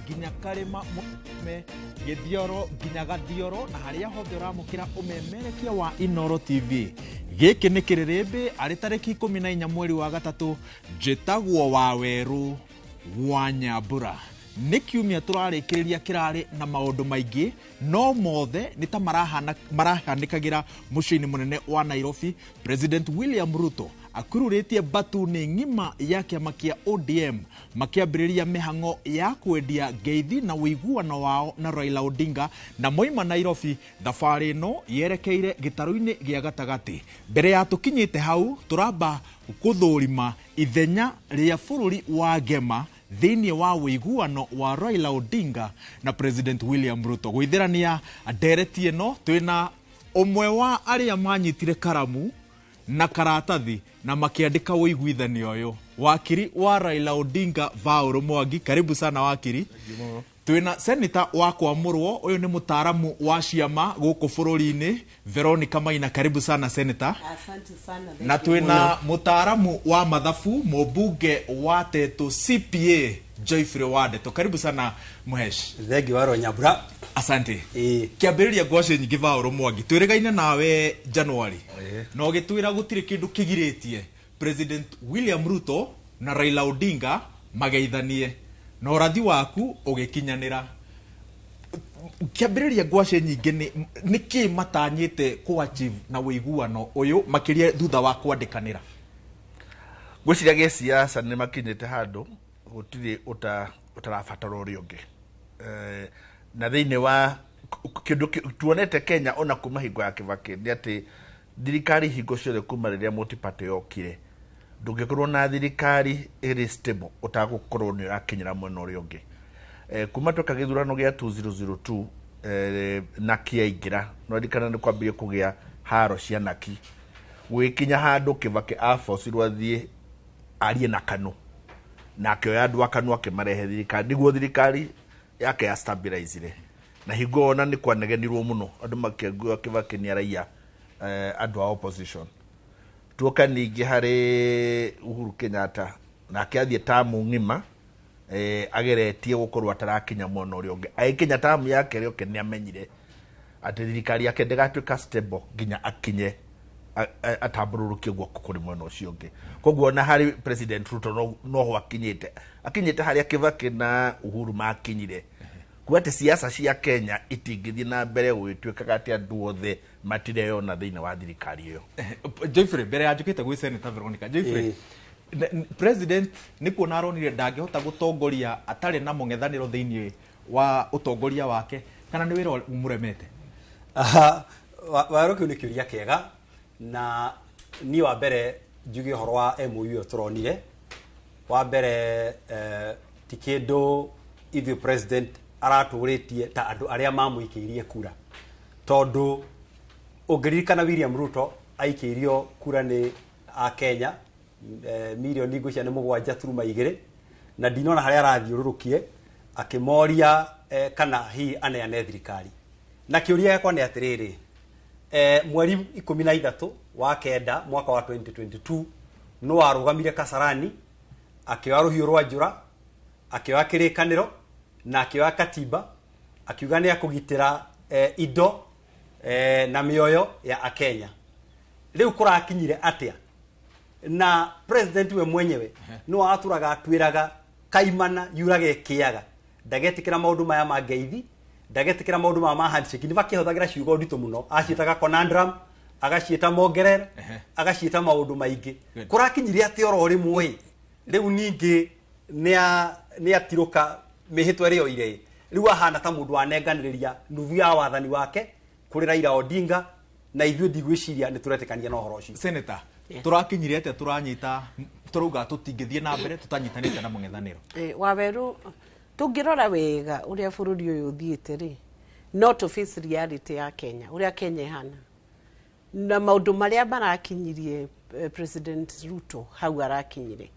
nginya karima me githioro nginya gathioro na haria hothe uramukira umemerekia wa Inoro TV. Giki ni kirirembe ari tariki 14 mweri wa gatatu njitagwo wa Weru wa Nyambura. Ni kiumia turarikiriria kirari na maundu maingi no mothe ni ta marahanikagira muciini munene wa Nairobi. President William Ruto akururitie batu ni ngima ya kiama kia ODM makiambiriria mihango ya kwendia ngeithi na ũiguano wao na Raila Odinga na moima Nairobi. Thabari no yerekeire gitaru-ini gia gatagati. Mbere ya tukinyite hau turamba kuthurima ithenya ria bururi wa GEMA thiini wa ũiguano wa Raila Odinga na President William Ruto. Gwithirania ndereti ino twina umwe wa aria manyitire karamu na karatathi na makiandika ũiguithanio ũyũ, wakiri wa Raila Odinga Vauru Mwangi. Karibu sana wakiri. Twina senator wa kwamurwo uyu ni mutaaramu wa ciama guku bururi-ini Veronica Maina. Karibu sana senator. Asante sana. Na twina mutaaramu wa mathabu mubunge wa Teto CPA Joyfrey Wadeto. Karibu sana muhesh. Thegi waro Nyambura. Asante. Kiambiriria ngwace nyingi Vauru Mwangi, twirigaine nawe January. No gitwira gutire kindu kigiritie President William Ruto na Raila Odinga mageithanie na urathi waku ugikinyanira. Kiambiriria ngwace nyingi ni ki matanyite ku achieve na ũiguano uyu makiria thutha wa kwandikanira? Gwiciria ge siasa ni makinyite handu gutiri utarabatara uri ungi na thiini wa kindu tuonete Kenya ona kuma hingo ya Kibaki ni ati thirikari hingo ciothe kuma riria multiparty yokire ndungikorwo na thirikari iri stable utagukorwo ni urakinyira mwena uri ungi. Kuma toka githurano gia 2002 na kiaingira no ndikana ni kwambia kugia haro cia naki gwikinya handu Kibaki aforcirwo athie arie na Kanu na akioya andu akanu akimarehe thirikari niguo thirikari yake ya stabilize na hingo ona ni kwanegenirwo muno andu makiangua Kibaki ni araia andu a opposition. Tuoka ningi hari Uhuru Kenyatta na akiathie tamu ngima ageretie gukorwo atarakinya mwena uri ungi. Aikinya tamu yake rioke ni amenyire ati thirikari yake ndegatuika stable nginya akinye atambururukie guoko kuri mwena ucio ungi. Koguo na hari President Ruto no ho akinyite hari Kibaki na Uhuru makinyire kuate siasa cia Kenya itingithie na mbere gwituikaga ati andu othe matireo na thiini wa thirikari iyo. Joyfrey, mbere ya njukite gwi Senator Veronica. Joyfrey, President ni kuona aronire ndangihota gutongoria atari na mung'ethaniro thiini wa utongoria wake kana ni wira umuremete? Waro kiu ni kiuria kiega na ni wa mbere njuge horo wa MOU turonire wa mbere ti kindu ithu president araturitie ta andu aria mamuikiirie kura tondu ungiririkana William Ruto aikiirio kura ni a Kenya milioni ngwicia ni 7.2 na ndinona haria arathiururukie akimoria kana hi aneane thirikari. Na kiuria yakwa ni atiriri mweri 13 wa kenda mwaka wa 2022 no arugamire Kasarani akioya ruhiu rwa njura akioya kirikaniro na akioya katiba akiuga ni akugitira indo na mioyo ya Akenya. Riu kurakinyire atia na president we mwenyewe no aturaga atwiraga kaimana yurage kiaga ndagetikira maundu maya mangeithi ndagetikira maundu ma handshake ni bakihothagira ciugo ndito muno aciitaga conundrum agaciita mongerera agaciita maundu maingi kurakinyire ati oro rimwe riu ningi ni atiruka mihitwe rio ire riu ahana ta mundu anenganiriria nuthu ya wathani wake kuri Raila Odinga na ithuĩ ndigwiciria ni turetekania na horo ucio. Senator, turakinyire ate turanyita turuga tutingithie na mbere tutanyitanite na mung'ethaniro? Waweru tungirora wega uria bururi uyu uthiite ri no to face reality ya Kenya uria Kenya ihana na maundu maria marakinyirie President Ruto hau arakinyire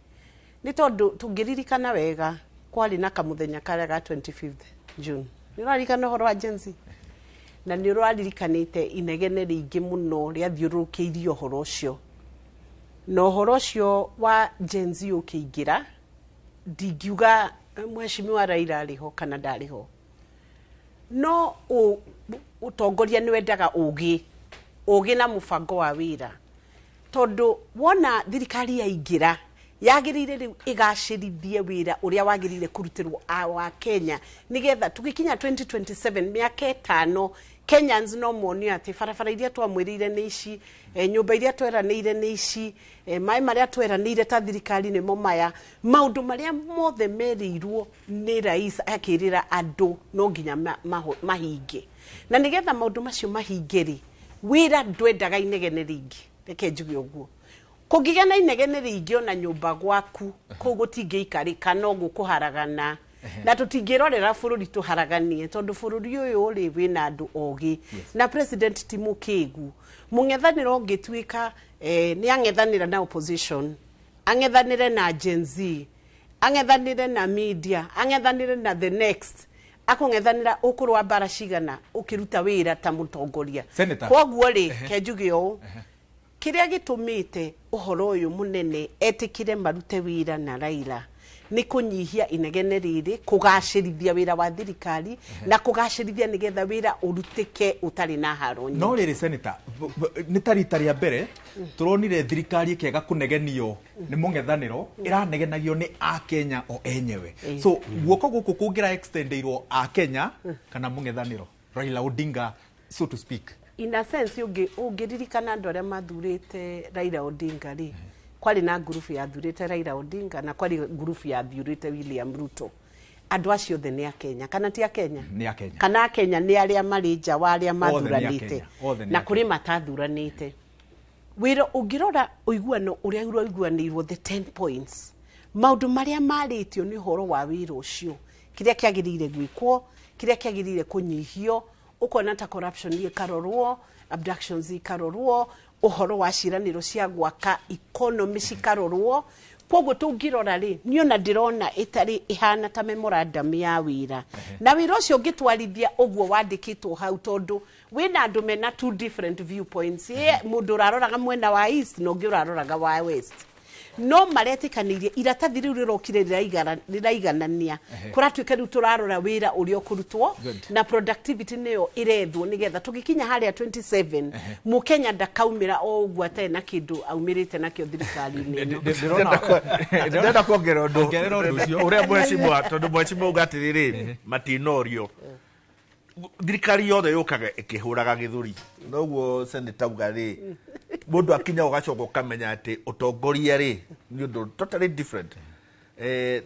ni tondu tungiririkana wega kwari na kamuthenya karia ga 25th June ni raririkana horo wa agency na ni raririkanite inegene ringi muno ria thiurukiirio horo ucio no horo ucio wa Gen Z ukiingira ndingiuga Mheshimiwa Raila ariho kana ndariho no utongoria ni wendaga ugi na mubango wa wira tondu wona thirikari yaingira yagirire riu igacirithie wira uria wagirire kurutirwo wa Kenya nigetha tugikinya 2027 miaka 5 Kenyans no monio ati farafara iria twamwirire ni ici nyumba iria tweranire ni ici mai maria tweranire ta thirikari ni mo maya maundu maria mothe merirwo ni rais akirira andu no nginya mahinge na nigetha maundu macio mahingeri wira ndwendaga inegene ringi reke njuge uguo kugiga na inegene ringi ona nyumba gwaku ko gutingeikarika no gukuharagana na tutingirorera bururi tuharaganie tondu bururi uyu uri wina andu ogi na president Timukigu mungethaniro ngitwika ni angethanira na opposition angethanire na Gen Z angethanire na media angethanire na the next akongethanira ukuru wa bara cigana ukiruta wira ta mutongoria koguo ri kenjuge o kiria gitumite uhoro uyu munene etikire marute wira na Raila ni kunyihia inegene riri kugacirithia wira wa thirikari na kugacirithia nigetha wira urutike utari na haronyi no riri senator ni tarita ria mbere turonire thirikari kega kunegenio ni mungethaniro iranegenagio ni a Kenya o enyewe so guoko guku kungira extendeirwo a Kenya kana mungethaniro Raila Odinga so to speak in a sense ungiririkana andu aria mathurite Raila Odinga ri kwari na ngurubu ya thurite Raila Odinga na kwari ngurubu ya thurite William Ruto andu acio the ni a Kenya kana ti a Kenya ni a Kenya kana Kenya ni aria mari nja wa aria mathuranite na kuri matathuranite wira ungirora uiguano uria uiguanirwo the 10 points maundu maria maritio ni horo wa wira ucio kiria kiagirire gwikwo kiria kiagirire kunyihio ukona ta corruption ikarorwo abductions ikarorwo uhoro wa ciraniro cia gwaka economy cikarorwo koguo tungirora ri niona ndirona itari ihana ta memorandum ya wira na wira ucio ngitwarithia uguo wandikitwo hau tondu wina andu mena two different viewpoints mundu uraroraga mwena wa east no ngi uraroraga wa west no maretikanirie iratathi riu rirokire riraiganania kuratuika riu turarora wira uria kurutwo na productivity neyo irethwo nigetha tugikinya haria 27 mukenya ndakaumira o ugwa ta na kindu aumirite nakio thirikari-ini ndenda kuongerera undu ucio uria mheshimiwa tondu mheshimiwa ugatiriri matinorio thirikari yothe yukaga ikihuraga githuri noguo senator ugari mundu akinya ugacoka ukamenya ati utongoria ri ni undu totally different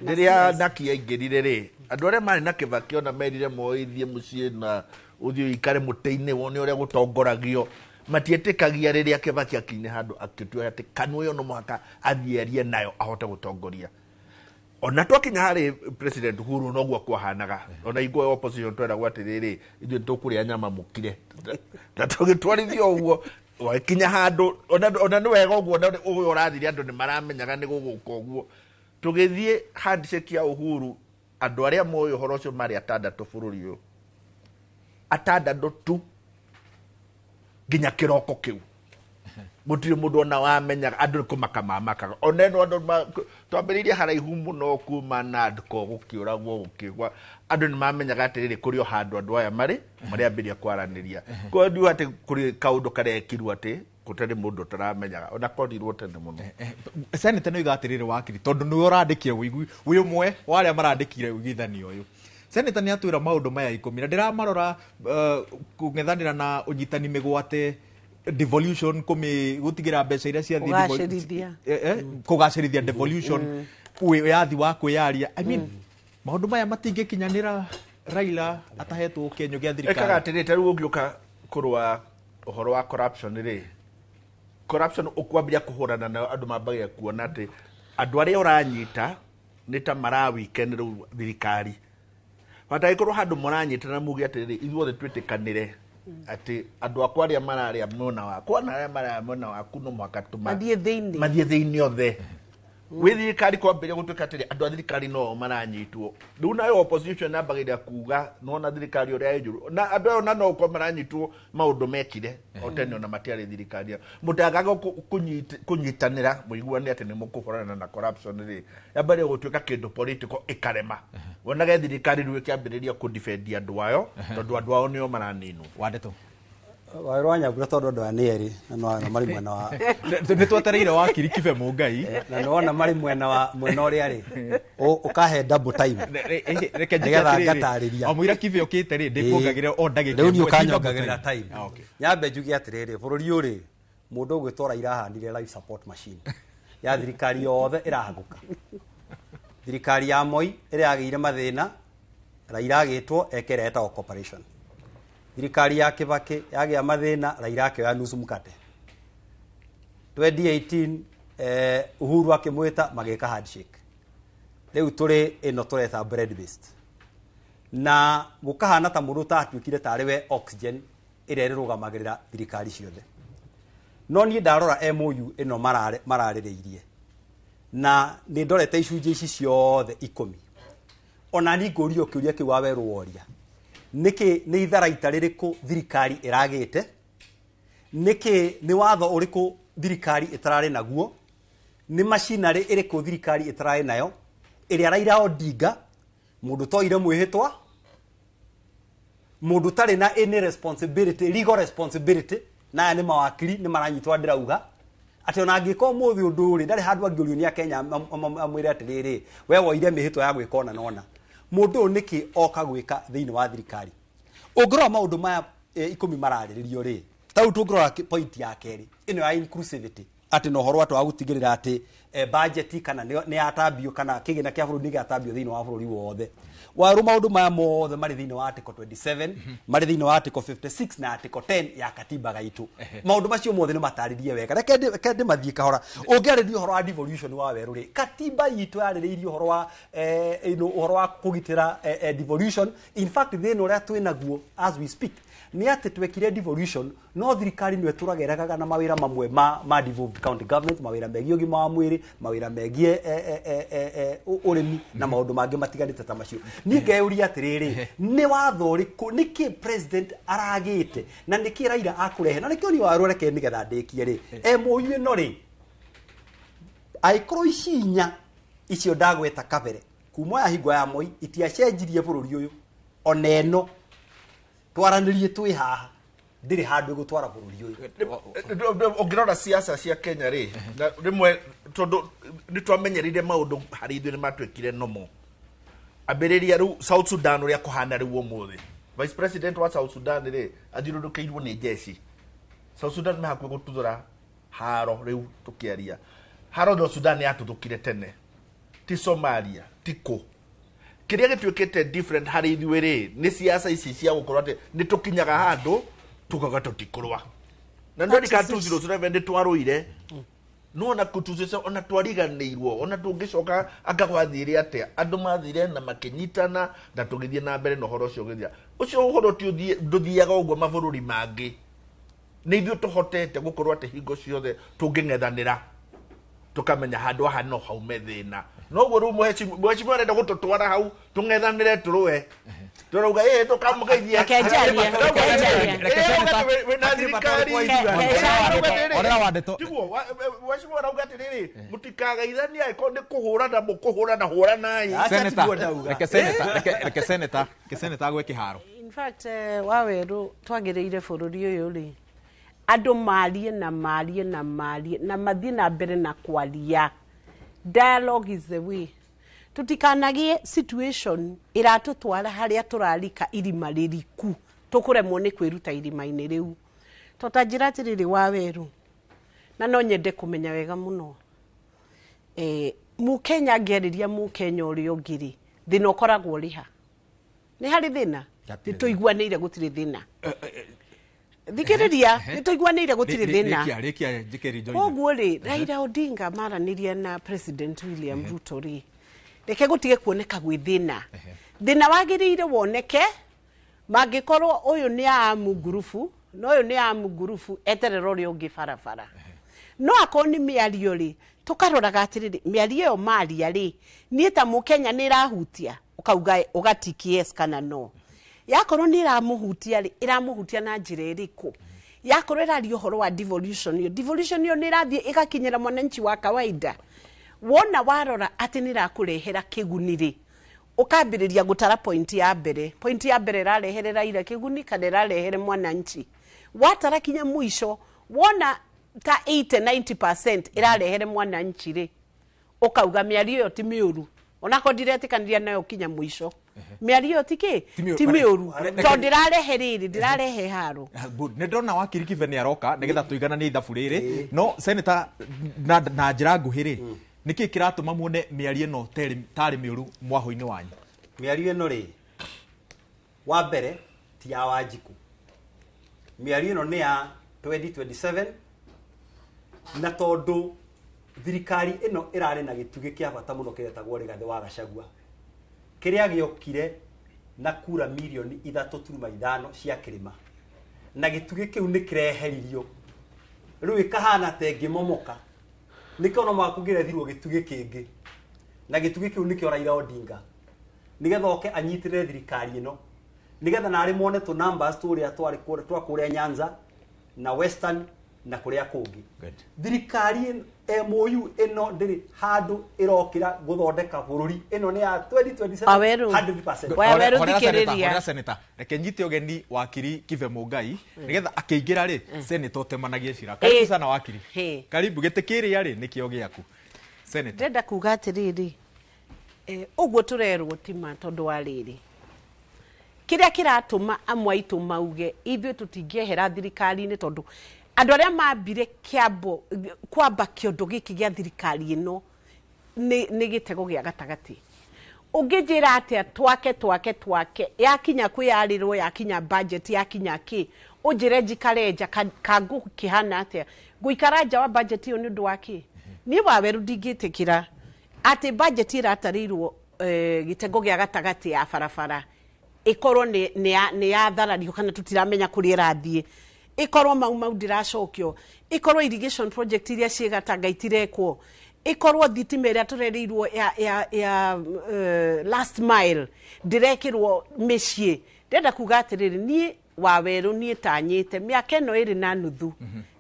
riria naki yaingirire ri andu aria mari na kibaki ona merire moithie mucii na uthio ikare muteini wone uria gutongoragio matietikagia riria kibaki akinye handu akitwa ati kanu yo no mwaka athierie nayo ahote gutongoria ona twakinya hari president Uhuru noguo kwahanaga ona igwe opposition twera gwatiriri ithu tukuria nyama mukire na tugitwarithio uguo wakinya handu ona ni wega uguo uyu urathire andu ni maramenyaga ni guguka uguo tugithie handshake ya Uhuru andu aria moyo uhoro ucio mari atandatu bururi uyu atandatu tu nginya kiroko kiu mutiri mundu ona wamenyaga andu kumakamamakaga oneno andu twambiririe haraihu muno kuma na ndko gukiuragwo gukigwa andu ni mamenyaga atiriri kuri o handu andu aya mari ambiria kwaraniria ko ndu ati kuri kaundu karekirwo ati kutari mundu taramenyaga ona korirwo tene muno senator no igatiriri wakiri tondu ni urandikire wi umwe waria marandikire wigithanio uyu senator ni atwira maundu maya 10 na ndiramarora kungethanira na unyitani migwate devolution gutigira mbeca iria cia kugacirithia devolution yathi wa kwiyaria I mean maundu maya matingikinyanira Raila atahetwo Kenya gya thirikari ekaga atirite riu ungiuka kurwa uhoro wa corruption ukwambiria kuhurana na andu mambagia kuona ati andu aria uranyita ni ta marawikenera thirikari bataikorwo handu muranyita na mugi atiriri ithuothe twitikanire ati andu akwa aria mararia mwena wakwa na aria mararia mwena waku no mwaka tuma mathie thiini othe thirikari kwambĩrĩria gũtuĩka atĩrĩ andũ a thirikari no maranyitwo rĩu nayo opposition nambagĩrĩria kuga nona thirikari ũrĩa ĩnjũru na andũ ayo no kwa maranyitwo maũndũ mekire o tene ona matiarĩ thirikari mũndagaga kũnyitanĩra mũiguane atĩ nĩ mũkũhũrana na corruption rĩ yambĩrĩria gũtuĩka kĩndũ political ĩkarema wonaga thirikari rĩu ĩkĩambĩrĩria kũdefend andũ ayo tondũ andũ ao nĩo maraninwo Wandeto Wairwa Nyambura tondu andu ani eri na mari mwena wa nĩ twetereire wakiri kibe Mũngai na nona mari mwena uria ari ukahe double time reke ngatariria amwira kibe okite ri ndikuongagire o ndagika riu ni ukanyongagirira time nyambe njugi atiriri bururi uri mundu gwitwa Raila ahandire life support machine ya thirikari yothe irahaguka thirikari ya Moi ira agire mathina Raila agitwo ekereta o corporation thirikari ya Kibaki yagia mathina Raila akioya nusu mukate 2018 Uhuru akimwita magika handshake riu turi ino tureta bread based na gukahana ta mundu ta atuikire tariwe oxygen ire rirugamagira thirikari ciothe no ni ndarora MOU ino mararireirie na ni ndorete icunjĩ ici ciothe 10 ona ni ngorio kiuria kiu wa weru woria niki ni itharaita ririku thirikari iragite niki ni watho uriku thirikari itarari naguo ni machinery iriku thirikari itarari nayo iri Raila Odinga mundu toire mwihitwa mundu tari na any responsibility legal responsibility na ni mawakiri ni maranyitwa ndirauga ati ona angiko muthi undu uri ndari handu angiorio ni Kenya amwire atiriri we woire mihitwa ya gwikona nona mundu niki oka gwika thiini wa thirikari ungirwa maundu maya 10 marariririo ri tau tungirwa point ya keri ino ya inclusivity ati no horwa twa gutigirira ati budget kana ni atambio kana kigina kia bururi ni atambio thiini wa bururi wothe waru maundu maya mothe mari thiini wa article 27 mari thiini wa article 56 na article 10 ya katiba gaitu maundu macio mothe ni mataririe wega reke ndi mathie kahora ungiaririo horo wa devolution wa weru ri katiba yitu yaririirio horo wa horo wa kugitira devolution in fact thiini uria twinaguo as we speak ni ati twekire devolution no thirikari niwe turageragaga na mawira mamwe ma devolved county government mawira megie ugima wa mwiri mawira megie urimi na maundu mangi matiganite ta macio ni ngeuria atiriri ni watho riku niki president aragite na niki Raila akurehe na niki oni waru reke nigetha ndikie ri MOU ino ri aikoro icinya icio ndagweta kabere kuma ya hingo ya Moi itiacenjirie bururi uyu oneno twaranirie twi haha ndiri handu gutwara bururi uyu ongirora siasa cia Kenya ri rimwe tondu ni twamenyerire maundu hari ithu ni matwekire nomo ambiriria ru South Sudan uria kuhana riu umuthi vice president wa South Sudan ri athirundukiirwo ni jeshi South Sudan me hakwe gututhura haro riu tukiaria haro no Sudan yatuthukire tene ti Somalia tiko kiria gitwikite different hari ithuĩ ri ni siasa ici cia gukorwo ati ni tukinyaga handu tukaga tutikurwa na ndo ndikatuziro 7 ndi twaruire no na kutuzisa ona twariganirwo ona tungicoka akagwathire ate andu mathire na makinyitana na tugithie na mbere no horo cio githia ucio horo ti nduthiaga uguo mabururi mangi ni ithuĩ tuhotete gukorwo ati hingo ciothe tunging'ethanira tukamenya handu haha no haume thina no guru mwechimu arenda gututwara hau tung'ethanire turuwe turauga tukamugeithia Kenjaria wena thirikari orera Wandeto tiguo mwechimu arauga atiriri mutikageithania iko ndi kuhurana mukuhurana huranai reke seneta gwe kiharo in fact waweru twagiriire bururi uyu ri andu marie na mathie na mbere na kwaria dialogue is the way tutikanagie situation iratutwara haria turarika irima ririku tukuremwo ni kwiruta irima-ini riu totanjira atiriri waweru na no nyende kumenya wega muno Mukenya ngeriria Mukenya uri ungiri thina ukoragwo riha ni hari thina nituiguanire gutiri thina thikiriria nituiguanire gutiri thina koguo ri Raila Odinga maranirie na President William Ruto ri reke gutige kuoneka gwi thina thina wagiriire woneke mangikorwo uyu ni amu gurufu no uyu ni amu gurufu eterero ri ungi farafara no akoni miario ri tukaroraga atiriri miario yo maria ri nie ta mukenya ni rahutia ukauga ugatiki yes kana no yakorwo ni ramuhutia ri iramuhutia na njira iriku yakorwo irario horo wa devolution yo ni rathie igakinyira mwananchi wa kawaida wona warora ati ni rakurehera kiguni ri ukambiriria gutara point ya mbere rareherera ira kiguni kana rarehere mwananchi watara kinya mwisho wona ta 80-90% irarehere mwananchi ri ukauga miario yo ti miuru onako ndiretikaniria nayo kinya mwisho miario tiki ti miuru to ndirarehe haro good ne ndona wakiri kiveni aroka nigetha tuigana ni ithabu riri no senator na njira nguhiri niki kiratuma muone miario no tari miuru mwaho-ini wanyu miario no ri wa mbere ti ya Wanjiku miario no ni ya 2027 na tondu thirikari ino irare na gitugi kia bata muno kiretagwo Rigathi wa Gachagua kiria giokire na kura milioni 3.5 cia kirima na gitugi kiu ni kireheririo riu ikahana tengi momoka nikono makugire thirwo gitugi kingi na gitugi kiu nikio Raila Odinga nigetha oke anyitire thirikari ino nigetha nari mone to numbers turia twakuria Nyanza na Western na kuria kungi thirikari MOU ino ndiri handu irokira guthondeka bururi ino ni ya 2027 100%. Waweru thikiriria hora senator reke nyite ogeni wakiri Kive Mungai nigetha akeingira ri senator temanagie cira karibu sana wakiri karibu gitikiria ri nikio giaku senator ndenda kuga atiriri uguo turerwo tima tondu wa riri kiria kiratuma amwaitu mauge ithuĩ tũtingĩehera thirikari-inĩ tondu andũ arĩa mambire kiambo kwamba kĩondo gĩkĩ gĩa thirikari ĩno nĩ gĩtego gĩa gatagatĩ ũngĩnjĩra atĩa twake yakinya kwĩyarĩrwo yakinya budget yakinya kĩ ũnjĩre njikare nja kangu kĩhana atĩa ngũikara nja wa budget ĩyo nĩ ũndũ wa kĩ niĩ Waweru ndingĩtĩkĩra atĩ budget ĩratarĩirwo gĩtego gĩa gatagatĩ ya barabara ikorwo ni ya tharario kana tutiramenya kuri irathie ikorwo mau ndiracokio ikorwo irrigation project iria cigatanga itirekwo ikorwo thitima iria turereirwo ya last mile ndirekirwo micii ndenda kuga atiriri nie Waweru nie tanyite miaka ino iri na nuthu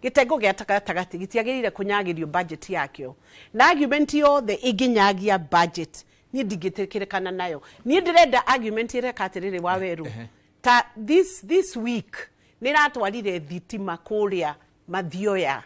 gitengo gia takatagati gitiagirire kunyagirio budget yakyo na argument yothe iginyagia budget ni ndingĩtĩkĩrĩkana nayo ni ndirenda argument ireka atiriri Waweru ta this week ni ratwarire thitima kuria Mathioya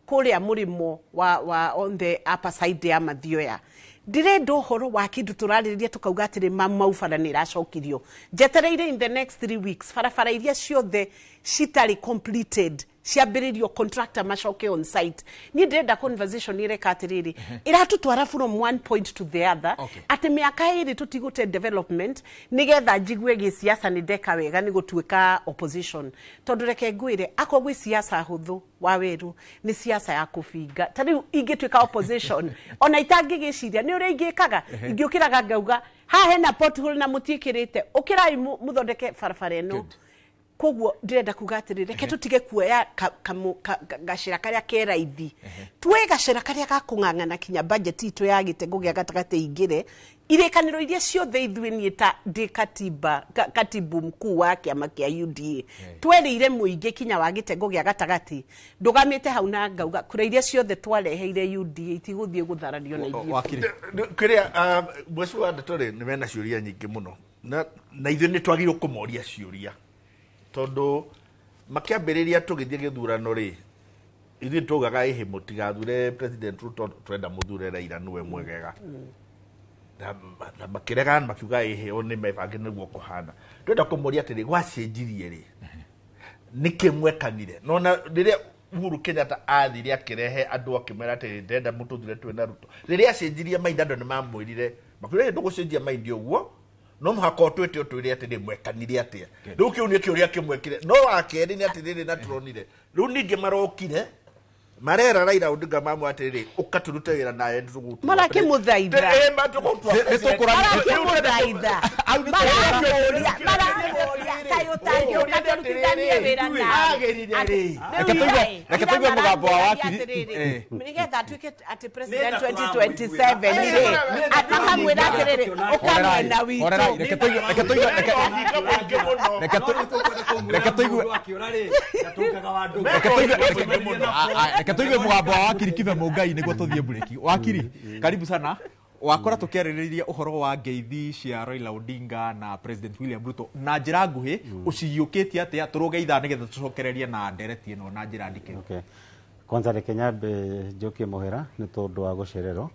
kuria murimo wa on the upper side ya Mathioya ndirenda uhoro wa kindu turarĩrĩria tukauga atiri maufara ni racokirio jetereire in the next 3 weeks farafara iria ciothe citari completed ciambiririo contractor macoke on site ni ndenda conversation ireka atiriri iratutwara from one point to the other ati miaka iri tutigute development nigetha njigwe giciasa ni ndeka wega ni gutuika opposition tondu reke ngwire ako gwi siasa huthu Waweru ni siasa ya kufinga tari ingituika opposition ona itangigiciria ni uria ingikaga ingiukiraga ngauga ha hena pothole na mutikirite ukirai muthondeke barabara eno koguo ndirenda kuga atiriri reke tutige kuoya gacira karia keraithi tuwe gacira karia gakung'ang'ana kinya budget itu ya gitengo gia gatagate ingire irekaniro iria ciothe ithuĩ niĩ ta ndi katibu mkuu wa kiama kia UDA twerĩire mũingĩ kinya wa gitengo gia gatagati ndugamite hau na ngauga kura iria ciothe twareheire UDA itigũthiĩ gũtharario na ithuĩ kiria mheshimiwa Ndatore nĩ mena ciũria nyingĩ mũno na ithuĩ nĩ twagĩrĩirwo kũmoria ciũria tondu makiambiriria tugithie githurano ri ithi tugaga ihe mutigathure president Ruto twenda muthure Raila niwe mwegega na makirega makiuga ihe oni mebange niguo kuhana twenda kumuria atiri gwacenjirie ri nikimwekanire nona riria Uhuru Kenyatta athire akirehe andu akimera atiri ndenda mututhure twena Ruto riria acenjirie maitha andu nimamwirire makwire ndugucenjia maindi uguo no muhako twete utwire atiri mwekanire atia riu kiu ni kiuria kimwekire no akeri ni atiri na turonire riu ninge marokire marera Raila Odinga mamu atiri ukaturute wira naye ndugutu marake muthaitha nitukurani muthaitha maragoria kayo reke tuigue mugambo wa wakiri nigetha atuike ati president 2027 akamwira atiriri ukamwena witu reke tuigue mugambo wa wakiri kive mungai niguo tuthie bureki. Wakiri, karibu sana. Wakora tukiarĩrĩria uhoro wa ngeithi cia Raila Odinga na President William Ruto na njĩra nguhĩ uciyũkĩtie atĩa tũrũgeitha nĩgetha tũcokererie na ndereti ĩno na njĩra ndike. Okay. Kwanza reke nyambe njokie mũhera nĩ tondũ wa gũcererwo.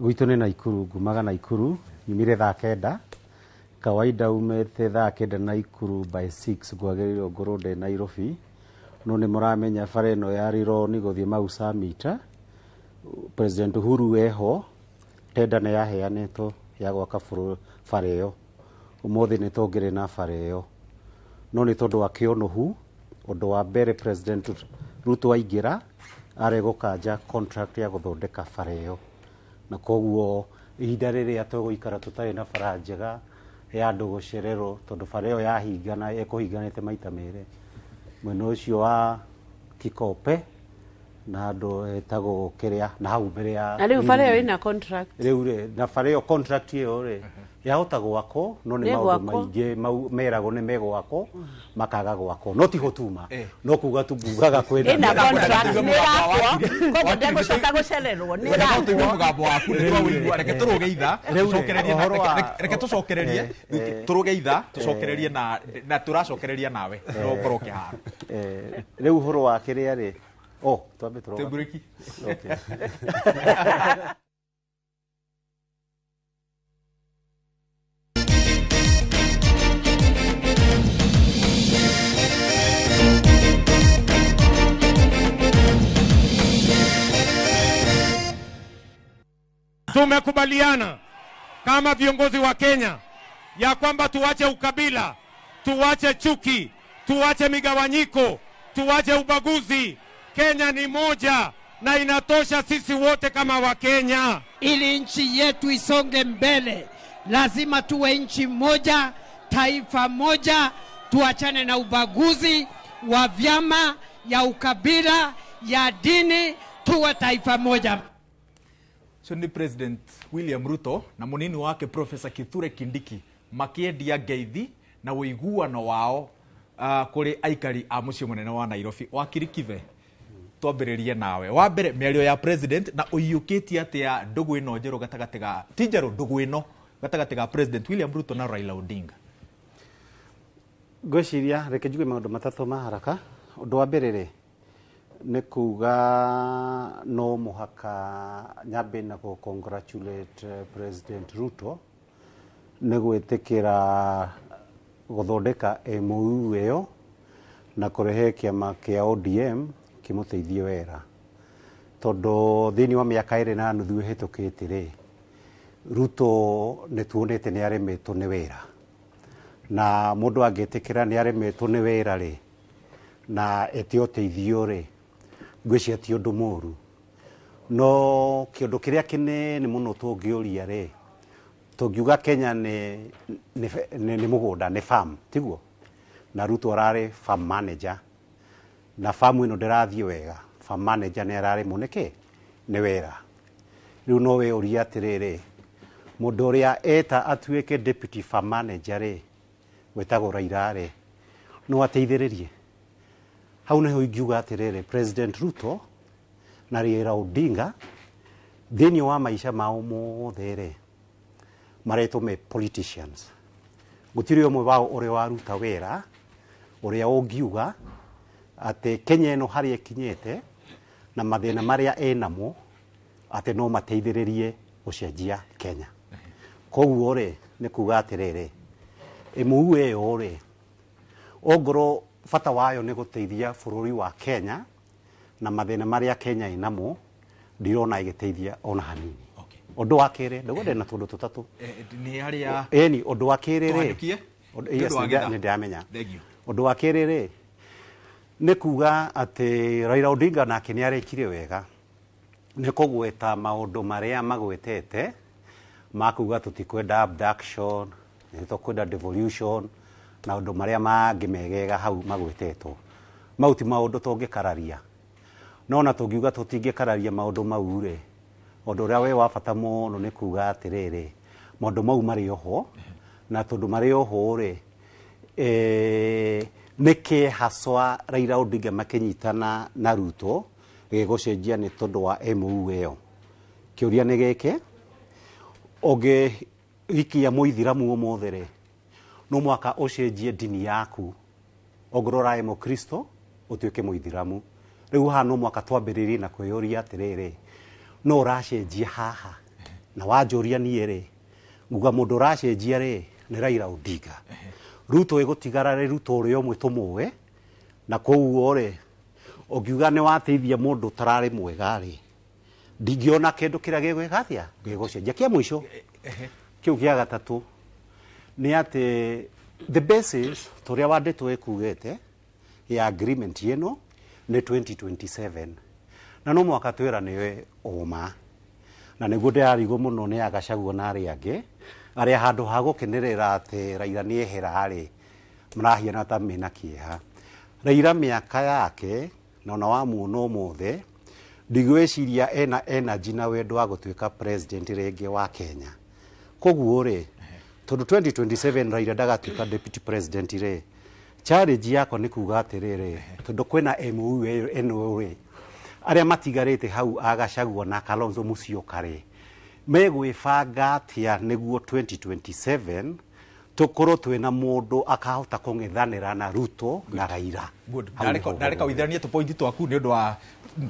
Gwitũ nĩ Naikuru, ngumaga Naikuru, nyumire thaa 9. Kawaida umete thaa 9 Naikuru by 6 gwagĩrĩirwo ngorwo ndĩ Nairobi. No nĩ mũramenya bara ĩno yarirwo nĩ gũthiĩ Mau Summit. President Uhuru eho tenda nĩ yaheanĩtwo ya gwaka bara ĩyo. Ũmũthĩ nĩ tũngĩrĩ na bara ĩyo. No nĩ tondũ wa kĩonohu, ũndũ wa mbere President Ruto aingĩra arĩ gũkanja contract ya gũthondeka bara ĩyo. Na koguo ihinda rĩrĩa tũgũikara tũtarĩ na bara njega ya andũ gũcererwo tondũ bara ĩyo yahingana ĩkũhinganĩte maita merĩ. Mwena ũcio wa Kikope na andũ etagwo kĩrĩa na hau mbere ya rĩu bara ĩyo ina contract rĩu na bara ĩyo contract ĩyo rĩ yahota gwakwo no nĩ maũndũ maingĩ meragwo nĩ megwakwo makaga gwakwo no ti hotuma no kuga tubugaga kwenda ina contract nĩ yakwo koguo ndegũcoka gũcererwo nĩ yakwo mugambo waku nĩ twaũigua reke tũrũgeitha tũrũgeitha tũcokererie na tũracokereria nawe no ngorwo kĩharo rĩu ũhoro wa kĩrĩa rĩ twambe tũroga bureki. Okay. Tumekubaliana kama viongozi wa Kenya ya kwamba tuache ukabila, tuache chuki, tuache migawanyiko, tuache ubaguzi. Kenya ni moja na inatosha sisi wote kama Wakenya. Ili nchi yetu isonge mbele, lazima tuwe nchi moja, taifa moja, tuachane na ubaguzi wa vyama, ya ukabila, ya dini, tuwe taifa moja. So ni President William Ruto na munini wake Professor Kithure Kindiki makĩendia ngeithi na ũiguano wao kũrĩ aikari a mũciĩ mũnene wa Nairobi. Wakiri kive twambĩrĩrie nawe wa mbere mĩario ya president na ũiyũkĩtie atĩa ndũgũ ĩno njerũ gatagatĩ ga ti njerũ ndũgũ ĩno gatagatĩ ga President William Ruto na Raila Odinga. Ngwĩciria reke njuge maũndũ matatũ ma haraka. Ũndũ wa mbere rĩ nĩ kuga no mũhaka nyambe na congratulate President Ruto nĩ gwĩtĩkĩra gũthondeka MOU ĩyo na kũrehe kĩama kĩa ODM kimũteithie wera tondũ thĩinĩ wa mĩaka 2 na nuthu ĩhĩtũkĩte rĩ Ruto nĩ tuonete nĩ aremetwo nĩ wera na mũndũ angĩtĩkĩra nĩ aremetwo nĩ wera rĩ na ete ũteithio rĩ ngwĩciria ti ũndũ mũru no kĩũndũ kĩrĩa kĩnene mũno tũngĩũria rĩ tũngiuga Kenya nĩ mũgũnda nĩ farm tiguo na Ruto ararĩ farm manager na farm ĩno ndĩrathiĩ wega farm manager nĩ ararĩ mũnĩkĩ nĩ wera rĩu no we ũria atĩrĩrĩ mũndũ ũrĩa eta atuĩke deputy farm manager rĩ wetagwo Raila rĩ no ateithĩrĩrie hau nĩho ingiuga atĩrĩrĩ President Ruto na Raila Odinga thĩinĩ wa maica mao mothe rĩ maretwo politicians gũtirĩ ũmwe wao ũrĩa waruta wĩra ũrĩa ũngiuga atĩ Kenya ĩno harĩa ĩkinyĩte na mathĩna marĩa enamo atĩ no mateithĩrĩrie gũcenjia Kenya. Koguo rĩ nĩ kuga atĩrĩrĩ MOU ĩyo rĩ ongorwo bata wayo nĩ gũteithia bũrũri wa Kenya na mathĩna marĩa Kenya ĩnamo ndirona ĩgĩteithia ona hanini. Ũndũ wa kerĩ ndagwenda na tondũ tũtatũ nĩ harĩa eni ũndũ wa kerĩ rĩ nĩ ndamenya ũndũ wa kerĩ rĩ nĩ kuga atĩ Raila Odinga nake nĩ arĩkire wega nĩ kũgweta maũndũ marĩa magwetete makuga tũtikwenda abduction nĩ tũkwenda devolution na ũndũ marĩa mangĩmegega hau magwetetwo. Mau ti maũndũ tũngĩkararia. No na tũngiuga tũtingĩkararia maũndũ mau rĩ, ũndũ ũrĩa we wa bata mũno nĩ kuuga atĩrĩrĩ, maũndũ mau marĩ oho, na tondũ marĩ oho rĩ, nĩkĩ haswa Raila Odinga makĩnyitana na Ruto gĩgũcenjia nĩ tondũ wa MOU ĩyo. Kĩũria nĩ gĩkĩ, ũngĩhikia mũithĩramu ũmũthĩ rĩ, no mwaka ũcenjie dini yaku, ongorora ĩ mũkristo ũtuĩke mũithĩramu. Rĩu haha no mwaka twambĩrĩrie na kwĩyũria atĩrĩrĩ, no ũracenjia haha, na wanjũria niĩ rĩ, nguga mũndũ ũracenjia rĩ nĩ Raila Odinga. Ruto ĩgũtigara rĩ Ruto ũrĩa ũmwe tũmũĩ, na koguo rĩ, ũngiuga nĩ wateithia mũndũ ũtararĩ mwega rĩ, ndingĩona kĩndũ kĩrĩa gĩgwĩgathia gĩgũcenjia. Kĩa mũico kĩu gĩa gatatũ nĩ atĩ the basis tũrĩa wandĩtwo ĩkugĩte ya agreement ĩno nĩ 2027, na no mwaka twĩra nĩwe ũma, na nĩguo ndĩrarigwo mũno nĩ Agachagua na arĩa angĩ arĩa handũ ha gũkenerera atĩ Raila nĩ ehera rĩ, marahiana ta mena kĩeha. Raila mĩaka yake na ona wamuona ũmũthĩ, ndigwĩciria ena energy na wendo wa gũtuĩka president rĩngĩ wa Kenya. Koguo rĩ, tondũ 2027 Raila ndagatuĩka deputy president rĩ, challenge yako nĩ kuuga atĩrĩrĩ, tondũ kwĩna MOU ĩno rĩ, arĩa matigarĩte hau Agachagua na Kalonzo Musyoka rĩ, megwĩbanga atĩa nĩguo 2027 tũkorwo twĩna mũndũ akahota kũng'ethanĩra na Ruto na Raila. Ndareka withiranie tũpointi twaku nĩ ũndũ wa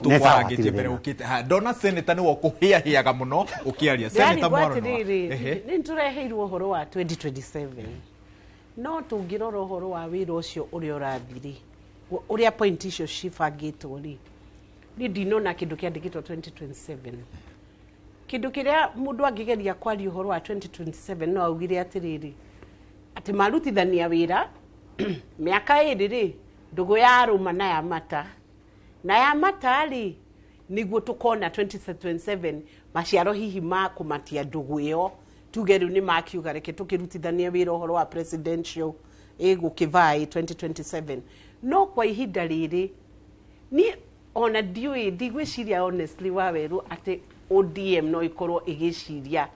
tũkwarangĩtie mbere ũkĩte. Ndona seneta nĩwe ũkũhĩahĩaga mũno ũkĩaria. Seneta Moro nĩ tũreheirwo ũhoro wa 2027, no tũngĩrora ũhoro wa wĩra ũcio ũrĩa ũrathiri, ũrĩa point icio cibangĩtwo rĩ, niĩ ndinona kĩndũ kĩandĩkĩtwo 2027. Kĩndũ kĩrĩa mũndũ angĩgeria kwaria ũhoro wa 2027 no augire atĩrĩrĩ, atĩ marutithania wĩra mĩaka ĩrĩ rĩ, ndũgũ ya rũma na ya mata, na ya mata rĩ, nĩguo tũkona 2027 maciaro hihi ma kũmatia ndũgũ ĩyo, tuge rĩu nĩ makiuga reke tũkĩrutithania wĩra ũhoro wa presidential gũkĩvaĩ 2027. No kwa ihinda rĩrĩ niĩ ona ndiũĩ, ndigwĩciria honestly Waweru atĩ ODM no ikorwo igĩciria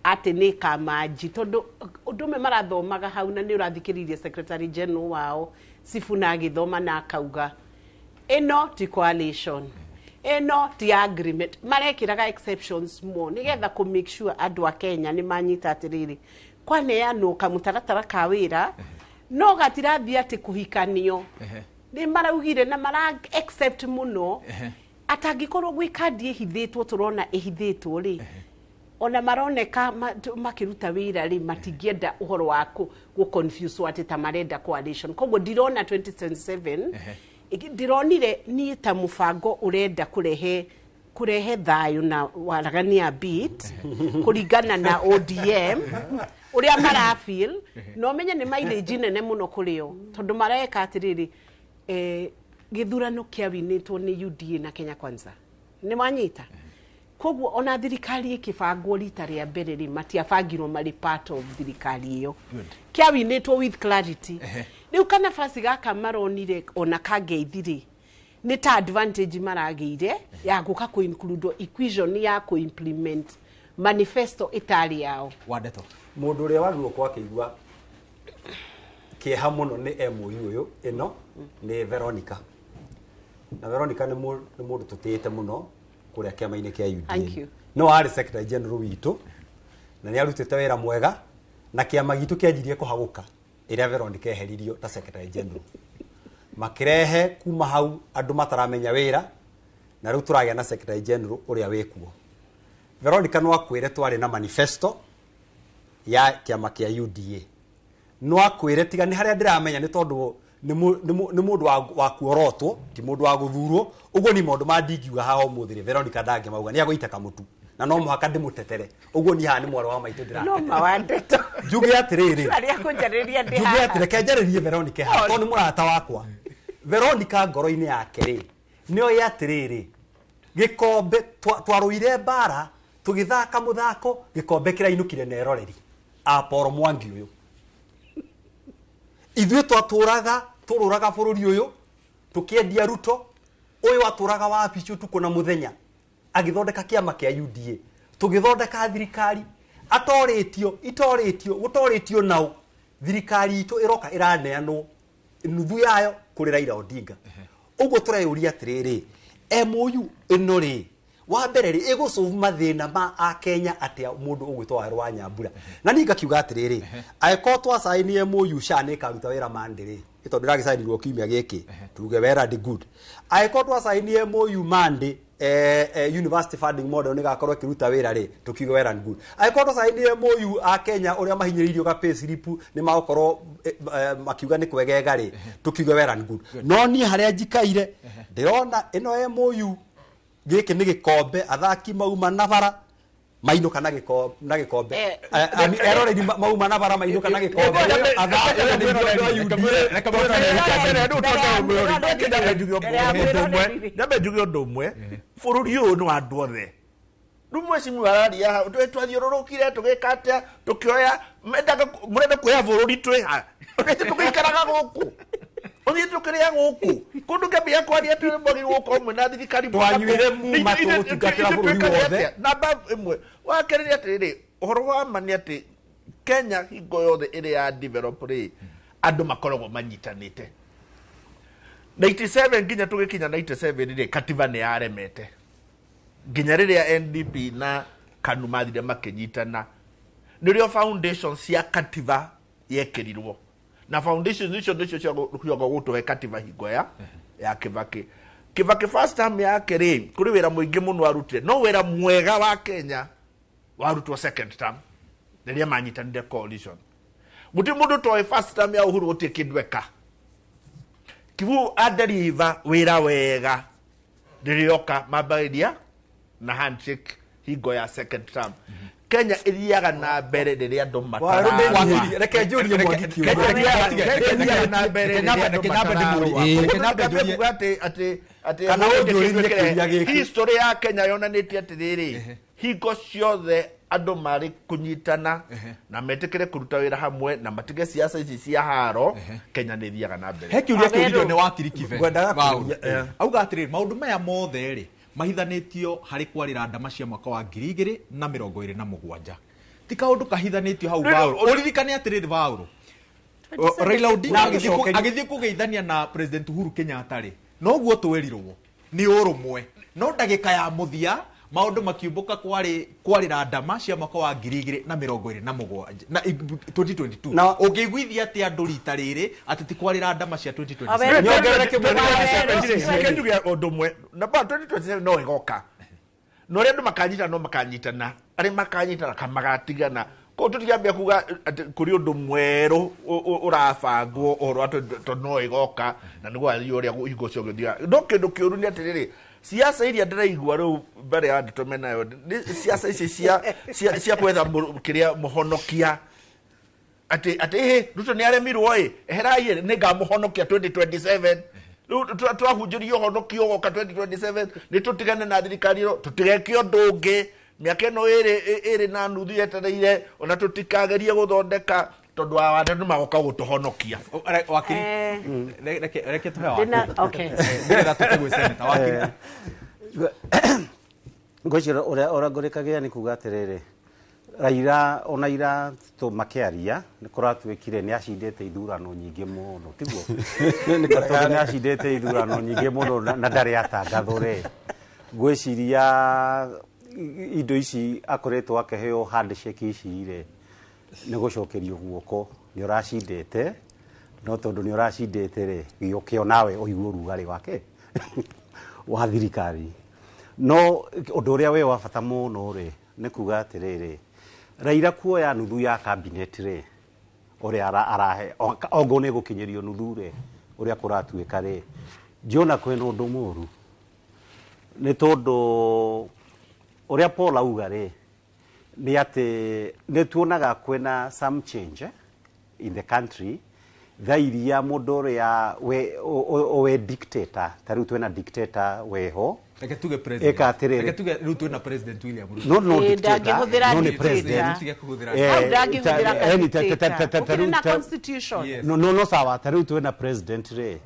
atĩ nĩ kamanji, tondũ ũndũ ũmwe marathomaga hau na nĩ ũrathikĩrĩirie secretary general wao Sifuna agĩthoma na akauga ĩno ti coalition, ĩno ti agreement, marekĩraga exceptions mo nĩgetha kũ make sure andũ a Kenya nĩ manyita atĩrĩrĩ, kwaneanwo kamũtaratara ka wĩra no gatirathiĩ atĩ kũhikanio. Nĩ maraugire na mara accept mũno atangĩkorwo gwĩ kandi ĩhithĩtwo, tũrona ĩhithĩtwo rĩ, ona maroneka makĩruta wĩra rĩ, matingĩenda ũhoro wa confuse atĩ ta marenda coalition. Koguo ndirona 2027, ndironire niĩ ta mũbango ũrenda kũrehe thayũ na waragania beat kũringana na ODM ũrĩa marafeel, no menye nĩ mileage nene mũno kũrĩo, tondũ mareka atĩrĩrĩ, gĩthurano kĩawinĩtwo nĩ UDA na Kenya Kwanza, nĩ manyita. Koguo ona thirikari ĩkĩbangwo rita rĩa mbere rĩ, matiabangirwo marĩ part of thirikari ĩyo, kĩawinĩtwo with clarity. Rĩu kana basi gaka maronire ona kangeithi nĩ ta advantage maragĩire ya gũka kũ-include equation ya kũ-implement manifesto ĩtarĩ yao. Wandeto mũndũ ũrĩa wagĩrĩirwo kwa kĩigua kĩeha mũno nĩ MOU ũyũ ĩno nĩ Veronica, na Veronica nĩ mũndũ tũtĩĩte mũno kũrĩa kĩama-inĩ kĩa UDA. No arĩ secretary general witũ na nĩ arutĩte wĩra mwega, na kĩama gitũ kĩanjirie kũhagũka ĩrĩa Veronica eheririo ta secretary general. Makirehe kuma hau andũ mataramenya wĩra, na rĩu tũragĩa na secretary general ũrĩa wĩkuo. Veronica no akwĩre twarĩ na manifesto ya kĩama kĩa UDA, no akwĩre tiga nĩ harĩa ndĩramenya nĩ tondũ nĩ mũndũ wa kuorotwo, ti mũndũ wa gũthurwo. Ũguo nĩ maũndũ ma ndingiuga haha ũmũthĩ Veronica ndangĩmauga, nĩ agũita kamũtu na no mũhaka ndĩmũtetere. Ũguo niĩ haha nĩ mwarĩ wa maitũ ndĩratetere. No mawandeto njuge atĩrĩrĩ, arĩa kũnjarĩria ndĩ haha, njuge atĩrĩ reke njarĩrie Veronica haha tondũ nĩ mũrata wakwa. Veronica ngoro-inĩ yake rĩ, nĩoĩ atĩrĩrĩ, gĩkombe twarũire mbara tũgĩthaka mũthako, gĩkombe kĩrainũkire na eroreri Apollo Mwangi ũyũ. ithuĩ twatũraga tũrũraga bũrũri ũyũ tũkĩendia Ruto ũyũ atũraga wabici ũtukũ na mũthenya agĩthondeka kĩama kĩa UDA tũgĩthondeka thirikari gũtorĩtio nao thirikari itũ ĩroka ĩraneanwo nuthu yayo kũrĩ Raila Odinga ũguo tũreyũria atĩrĩrĩ MOU ĩno rĩ wa mbere rĩ ĩgũsolve mathĩna ma Akenya atĩa mũndũ ũgwĩtwo Waĩrũ wa Nyambura na niĩ ngakiuga atĩrĩrĩ angĩkorwo twasaini MOU SHA nĩĩkaruta wĩra Monday rĩ tondũ ndĩragisainirwo kiumia gĩkĩ tuge well and good angĩkorwo twasaini MOU Monday university funding model nĩgakorwo ĩkĩruta wĩra rĩ tukiuge well and good angĩkorwo twasaini MOU Akenya ũrĩa mahinyĩrĩirio ga pay slip nĩ magũkorwo makiuga nĩ kwegega rĩ tukiuge well and good no niĩ harĩa njikaire ndĩrona ĩno MOU gĩkĩ nĩ gĩkombe athaki mauma na bara mainũka na gĩkombe eroreri mauma na bara mainũka na gĩkombe nyambe njuge ũndũ ũmwe bũrũri ũyũ nĩ wa andũ othe rĩu mwecimu araria twathiũrũrũkire tũgĩka atĩa tũkĩoya mũrenda kuoya bũrũri twĩha tũgĩikaraga gũkũ Othi tukiria guku kundu kambia kwaria tu mbogi guko mwe na thirikari twanyuire muma tugutungatira bũrũri wothe namba imwe wakeriria atiriri uhoro wa mani ati Kenya hingo yothe iri ya develop ri andu makoragwo manyitanite 97 nginya tugikinya 97 ri katiba ni yaremete nginya riria NDP na KANU mathire makinyitana nirio foundation cia katiba yekirirwo na foundations icio ndicio cia gũtũhe katiba hingo ya Kibaki first time yake rĩ kũrĩ wĩra mũingĩ mũno arutire no wĩra mwega wa Kenya warutwo second term rĩrĩa manyitanire coalition gũtirĩ mũndũ toĩ first term ya Uhuru gũtirĩ kĩndũ eka Kivu aderiva wĩra wega rĩrĩoka mambĩrĩria na handshake hingo ya second term Kenya iliaga na mbere rĩrĩa andũ matara reke njũrie mwandiki Kenya na mbere history ya Kenya yonanĩtie atĩrĩrĩ hingo ciothe andũ marĩ kũnyitana na metĩkĩre kũruta wĩra hamwe na matige siasa ici cia haro Kenya nĩ thiaga na mbere he kĩũria kĩũrio nĩ wakiri Kibe auga atĩrĩrĩ maũndũ maya mothe rĩ mahithanĩtio harĩ kwarĩra ndama cia mwaka wa 2027 ti kaũndũ kahithanĩtio hau Baũrũ ũririkane atĩrĩrĩ Baũrũ Raila Odinga agĩthiĩ kũgeithania na President Uhuru Kenyatta rĩ noguo twerirwo nĩ ũrũmwe no ndagĩka ya mũthia maũndũ makiumbũka kwarĩra ndama cia mwaka wa 2027 na 2022 ũngĩiguithia atĩ andũ rita rĩrĩ atĩ ti kwarĩra ndama cia 2027 nyongerereke ũndũ ũmwe na 2027 no ĩgoka no rĩndũ makanyitana arĩ makanyitana kamagatigana ko tũtiambia kuga kũrĩ ũndũ mwerũ ũrabangwo ũhoro atĩ no ĩgoka na nĩguo athiĩ ũrĩa hingo cio gĩthiaga no kĩndũ kĩũru nĩ atĩrĩrĩ siasa iria ndĩraigua rĩu mbere ya ndĩtũme nayo siasa ici cia kwetha kĩrĩa mũhonokia atĩ Ruto nĩ aremirwo eherai nĩ ngamũhonokia 2027 rĩu twahunjĩrio ũhonokio ũgoka 2027 nĩ tũtigane na thirikari ĩyo tũtigeke ũndũ ũngĩ mĩaka ĩno ĩrĩ na nuthu yetereire ona tũtikagerie gũthondeka tondũ wa andũ magoka gũtũhonokia wakiri reke tũhe wakiri okay nĩgetha tũkũgwe senator wakiri ngwĩciria ũrĩa ngũrĩkagia nĩ kuga atĩrĩrĩ Raila ona ira makĩaria nĩ kũratuĩkire nĩ acindĩte ithurano nyingĩ mũno tiguo nĩ acindĩte ithurano nyingĩ mũno na ndarĩ atangathwo rĩ ngwĩciria indo ici akoretwo akĩheo handshake ici rĩ nĩ gũcokerio guoko nĩ ũracindĩte no tondũ nĩ ũracindĩte rĩ gĩũkĩo nawe ũigua ũrugarĩ wake wa thirikari no ũndũ ũrĩa we wa bata mũno rĩ nĩ kuga atĩrĩrĩ Raila kuoya nuthu ya cabinet rĩ ũrĩa arahe ongo nĩ gũkinyĩrio nuthu rĩ ũrĩa kũratuĩka rĩ Jona kwĩna ũndũ mũru nĩ tondũ ũrĩa Paul auga rĩ nĩ atĩ nĩ tuonaga kwĩna some change in the country thairia mundu ria we dictator taru twena dictator weho Reke tuge president. eka atiriri Reke tuge Ruto na president William Ruto. no dictator no ni dictator. president Tuge kuhudhira. Ukirina constitution. no sawa taru twena president ri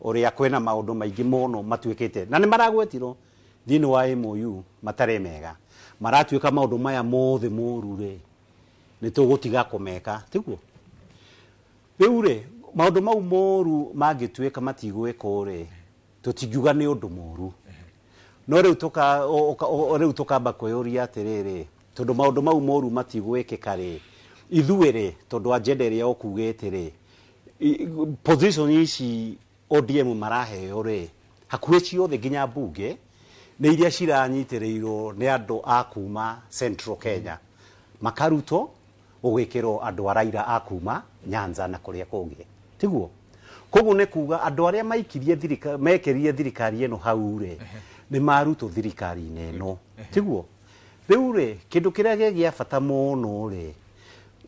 uria kwena maundu maingi muno matuikite na ni maragwetirwo thini wa MOU matare mega maratuika maundu maya mothe moru ri ni tugutiga kumeka tiguo riu ri maundu mau moru mangituika matigweka ri tutingiuga ni undu moru no riu tukamba kwiyuria atiriri tondu maundu mau moru matigwikika ri ithuĩ ri tondu agenda iria ukugite ri position ici ODM maraheo ri hakuhĩ ciothe nginya mbunge nĩ iria ciranyitĩrĩirwo nĩ andũ a kuma Central Kenya makarutwo ũgwĩkĩrwo andũ a Raila a kuma Nyanza na kũrĩa kũngĩ tiguo koguo nĩ kuga andũ arĩa mekĩrire thirikari ĩno hau rĩ nĩ marutwo thirikari-inĩ ĩno tiguo rĩu rĩ kĩndũ kĩrĩa gĩa bata mũno rĩ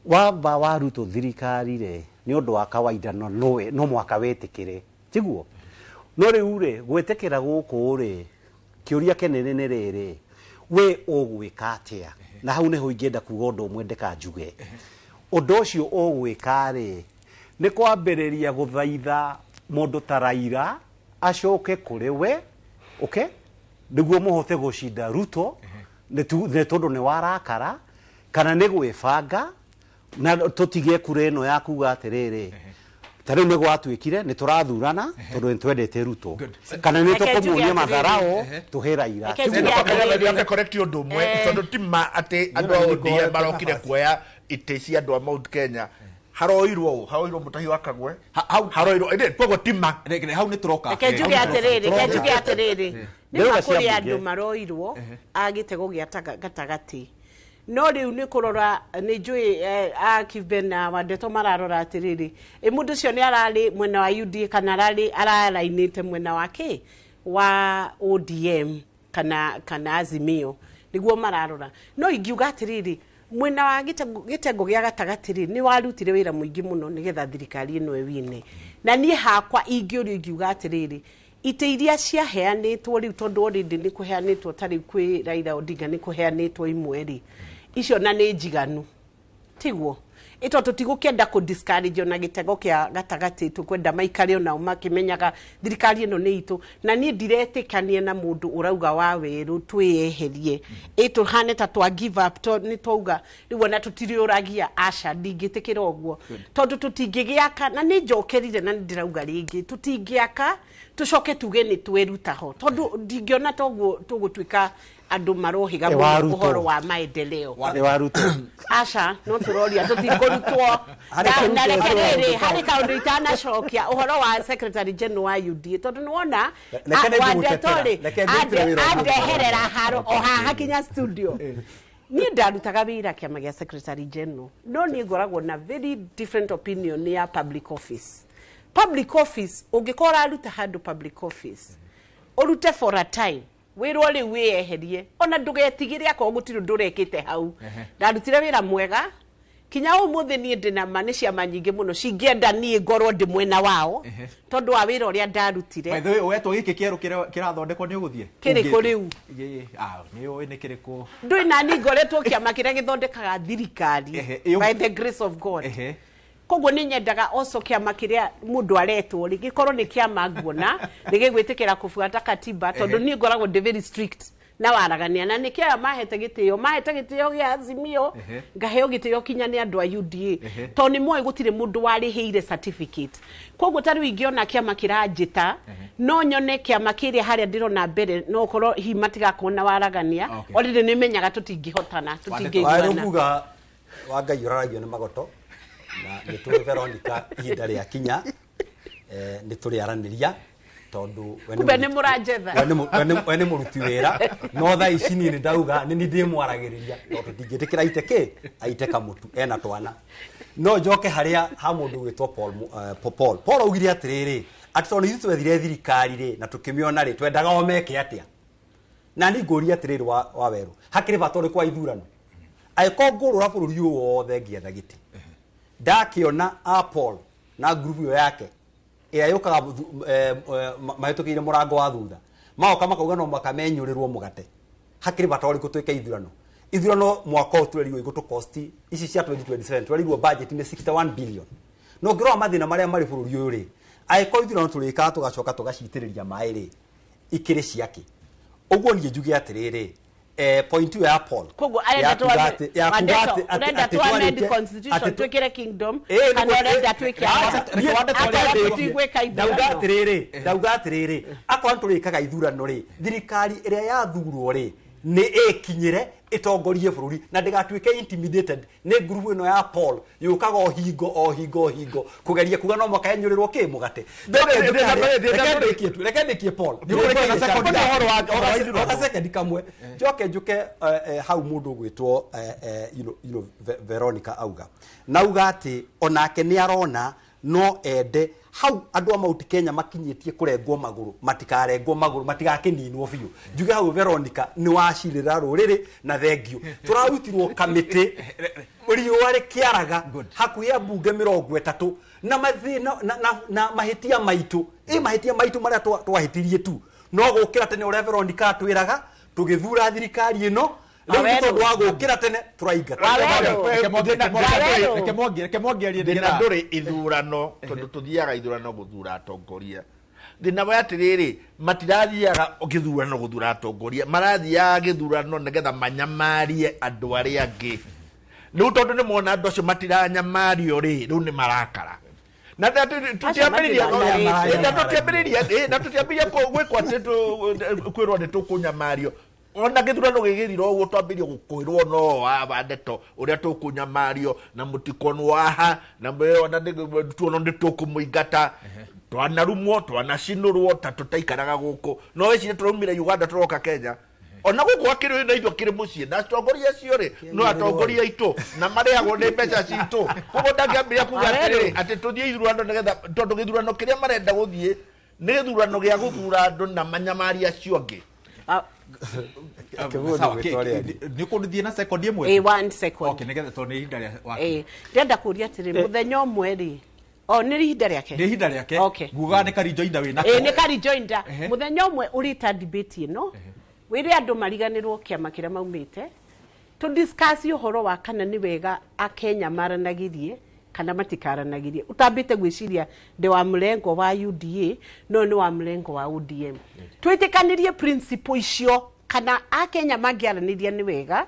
wamba warutwo thirikari rĩ nĩ ũndũ wa kawaida no mwaka wĩtĩkĩre tiguo no rĩu rĩ gwĩtĩkĩra gũkũ rĩ kĩũria kĩnene nĩ rĩrĩ we ũgwĩka atĩa na hau nĩho ingĩenda kuga ũndũ ũmwe ndeka njuge ũndũ ũcio ũgwĩka rĩ nĩ kwambĩrĩria gũthaitha mũndũ ta Raila acoke kũrĩ we okay nĩguo mũhote gũcinda Ruto nĩ tondũ nĩ warakara kana nĩ gwĩbanga na tũtige kura ĩno ya kuga atĩrĩrĩ tarĩu nĩ gwatuĩkire nĩ tũrathurana tondũ nĩ twendete Ruto kana nĩ tũkũmuonia matharao tũhe Raila nĩ correct ũndũ ũmwe tondũ tima atĩ andũ a ODM barokire kuoya itĩ cia andũ a Mount Kenya haroirwo mutahi wa Kagwe haroirwo koguo tima hau nĩ tũroka reke njuge atĩrĩrĩ nĩ makũrĩ andũ maroirwo a gĩtego gĩa gatagatĩ no rĩu nĩ kũrora nĩ njũĩ a Kiben na Wandeto mararora atĩrĩrĩ mũndũ ũcio nĩ ararĩ mwena wa UDA kana ararainĩte mwena wake wa ODM kana Azimio nĩguo mararora no ingiuga atĩrĩrĩ mwena wa gĩtengo gĩa gatagatĩ nĩ warutire wĩra mũingĩ mũno nĩgetha thirikari ĩno ĩwine na niĩ hakwa ingĩũrio ingiuga atĩrĩrĩ itĩ iria ciaheanĩtwo rĩu tondũ already nĩ kũheanĩtwo tarĩu kwĩ Raila Odinga nĩ kũheanĩtwo imwe rĩ icio na nĩ njiganu tiguo ito tutigũkĩenda kũ discourage na gĩtego kĩa gatagatĩ tũkwenda maikare onao makĩmenyaga thirikari ĩno nĩ itũ na niĩ ndiretĩkania na mũndũ ũrauga wa werũ twĩyeherie tũhane ta twa give up nĩ twauga rĩu ona tũtiriũragia aca ndingĩtĩkĩra ũguo tondũ tũtingĩgĩaka na nĩ njokerire na ndirauga rĩngĩ tũtingĩaka tũcoke tuge nĩ twĩruta ho tondũ ndingĩona toguo tũgũtuĩka andũ marohiga ũhoro wa maendeleo aca no tũroria tũtikũrutwo na rekerere harĩ kaũndũ itanacokia ũhoro wa Secretary General wa UDA tondũ nĩwona Wandetorĩ andeherera haro o haha kinya studio niĩ ndarutaga wĩra kĩama gĩa Secretary General no niĩ ngoragwo na very different opinion ya public office ũngĩkorwo aruta handũ public office ũrute for a time wĩrwo rĩu wĩyeherie ona ndũgetigĩre akorwo gũtirĩ ndũrekĩte hau ndarutire wĩra mwega kinya ũmũthĩ niĩ ndĩna ma nĩ ciama nyingĩ mũno cingĩenda niĩ ngorwo ndĩ mwena wao tondũ wa wĩra ũrĩa ndarutire by the way wetwo gĩkĩ kĩerũ kĩrathondekwo nĩ ũgũthiĩ kĩrĩkũ rĩu nĩ ũĩ nĩ kĩrĩkũ ndũĩ nani ngoretwo kĩama kĩrĩa gĩthondekaga thirikari by the grace of God koguo nĩ nyendaga also kĩama kĩrĩa mũndũ aretwo rĩ gĩkorwo nĩ kĩama nguona nĩ gĩgwĩtĩkĩra kũbuata katiba tondũ niĩ ngoragwo ndĩ very strict na waragania na nĩ kĩaya mahete gĩtĩo gĩa Azimio ngaheo gĩtĩo kinya nĩ andũ a UDA tondũ nĩ moĩ gũtirĩ mũndũ warĩhĩire certificate koguo tarĩu ingĩona kĩama kĩranjĩta no nyone kĩama kĩrĩa harĩa ndĩrona mbere no ũkorwo hihi matigakorwo na waragania already nĩ menyaga tũtingĩhotana tũtingĩiguana wa Ngai ũraragio nĩ magoto na nĩ tũrĩ Veronica ihinda rĩa kinya nĩ tũrĩ aranĩria tondu we nĩ mũruti wĩra no thaa ici niĩ nĩ ndauga nĩ ndĩmwaragĩrĩria tondũ ndingĩtĩkĩra aite kamũtu ena twana no njoke harĩa ha mũndũ gwĩtwo Paul augire atĩrĩrĩ atĩ tondũ ithuĩ twethire thirikari rĩ na tũkĩmĩona rĩ twendaga o meke atĩa na nĩ ngũria atĩrĩrĩ wa werũ hakĩrĩ bata ũrĩkũ wa ithurano angĩkorwo ngũrũra bũrũri ũyũ wothe ngĩetha gĩtĩ ndakĩona Paul na group yo yake ĩrĩa yukaga mahĩtũkĩire mũrango wa thutha maoka makauga no makamenyũrĩrwo mũgate hakĩrĩ bata ũrĩkũ twĩke ithurano mwaka ũyũ tũrerirwo igũtũ cost ici cia 2027 tũrerirwo budget nĩ 61 billion no ngĩrora mathĩna marĩa marĩ bũrũri ũyũ rĩ angĩkorwo ithurano tũrĩkaga tũgacoka tũgacitĩrĩria maĩ rĩ ikĩrĩ ciake ũguo niĩ njuge atĩrĩrĩ point ya Paul koguo arenda twamend constitution twikire kingdom kana arenda twike ndauga atĩrĩrĩ akorwo tũrĩkaga ithurano rĩ thirikari ĩrĩa yathurwo rĩ nĩ ĩkinyire itongorie bũrũri na ndĩgatuĩke intimidated nĩ group ĩno ya Paul yukaga o hingo kugeria kuga no makaenyũrĩrwo kĩ mũgate reke ndĩkie Paul second kamwe njoke njuke hau mũndũ gwĩtwo Veronica auga nauga atĩ onake nĩ arona no ende hau andũ a Mount Kenya makinyĩtie kũrengwo magũrũ matikarengwo magũrũ matigakĩninwo biũ njuge hau Veronica nĩ wacirĩra rũrĩrĩ na thengio tũrarutirwo kamĩtĩ riũa rĩkĩaraga hakuhĩ ambunge 30 na mathĩna na mahĩtia maitũ mahĩtia maitũ marĩa twahĩtirie tu no gũkĩra tene ũrĩa Veronica atwĩraga tũgĩthura thirikari ĩno rĩu tondũ wa gũkĩra tene tũraingata reke mongerie ndũrĩ ithurano tondũ tuthiaga ithurano gũthura atongoria thina wa atĩrĩrĩ matirathiaga gĩthurano gũthura atongoria marathiaga gĩthurano nĩgetha manyamarie andũ arĩa angĩ rĩu tondũ nĩ mona andũ acio matiranyamario rĩ rĩu nĩ marakara na tutiambĩrĩria gwĩkwo atĩ kwĩrwo nĩ tũkũnyamario ona gĩthurano gĩgĩthira ũguo twambĩrĩria gũkũĩrwo no wa ndeto ũrĩa tũkũnyamario na mũtikono waha na tuono nĩ tũkũmũingata twanarumwo twanacinũrwo ta tũtaikaraga gũkũ no wecirie tũraumire Uganda tũroka Kenya ona gũkũ akĩrĩ na indo kĩrĩ mũciĩ na atongoria acio rĩ no atongoria aitũ na marĩagwo nĩ mbeca citũ koguo ndangĩambĩrĩria kuga atĩ tũthiĩ ithurano nĩgetha tondũ gĩthurano kĩrĩa marenda gũthiĩ nĩ gĩthurano gĩa gũthura andũ na manyamaria acio angĩ nĩ kũndithie na second ĩmwe 1 second okay nĩgetha tondũ nĩ ihinda rĩa wake ndenda kũria atĩrĩ mũthenya ũmwe rĩ nĩ ihinda rĩake nguga nĩ karijoinda wĩna nĩ karijoinda mũthenya ũmwe ũrita debate ĩno wĩrĩ andũ mariganĩrwo kĩama kĩrĩa maumĩte to discuss ũhoro wa kana nĩ wega akenya maranagĩrie kana matikaranagĩrie utambĩte gwĩciria ndĩ wa mrengo wa UDA no nĩ wa mrengo wa ODM twĩtĩkanĩrie principle icio kana akenya mangĩaranĩria nĩ wega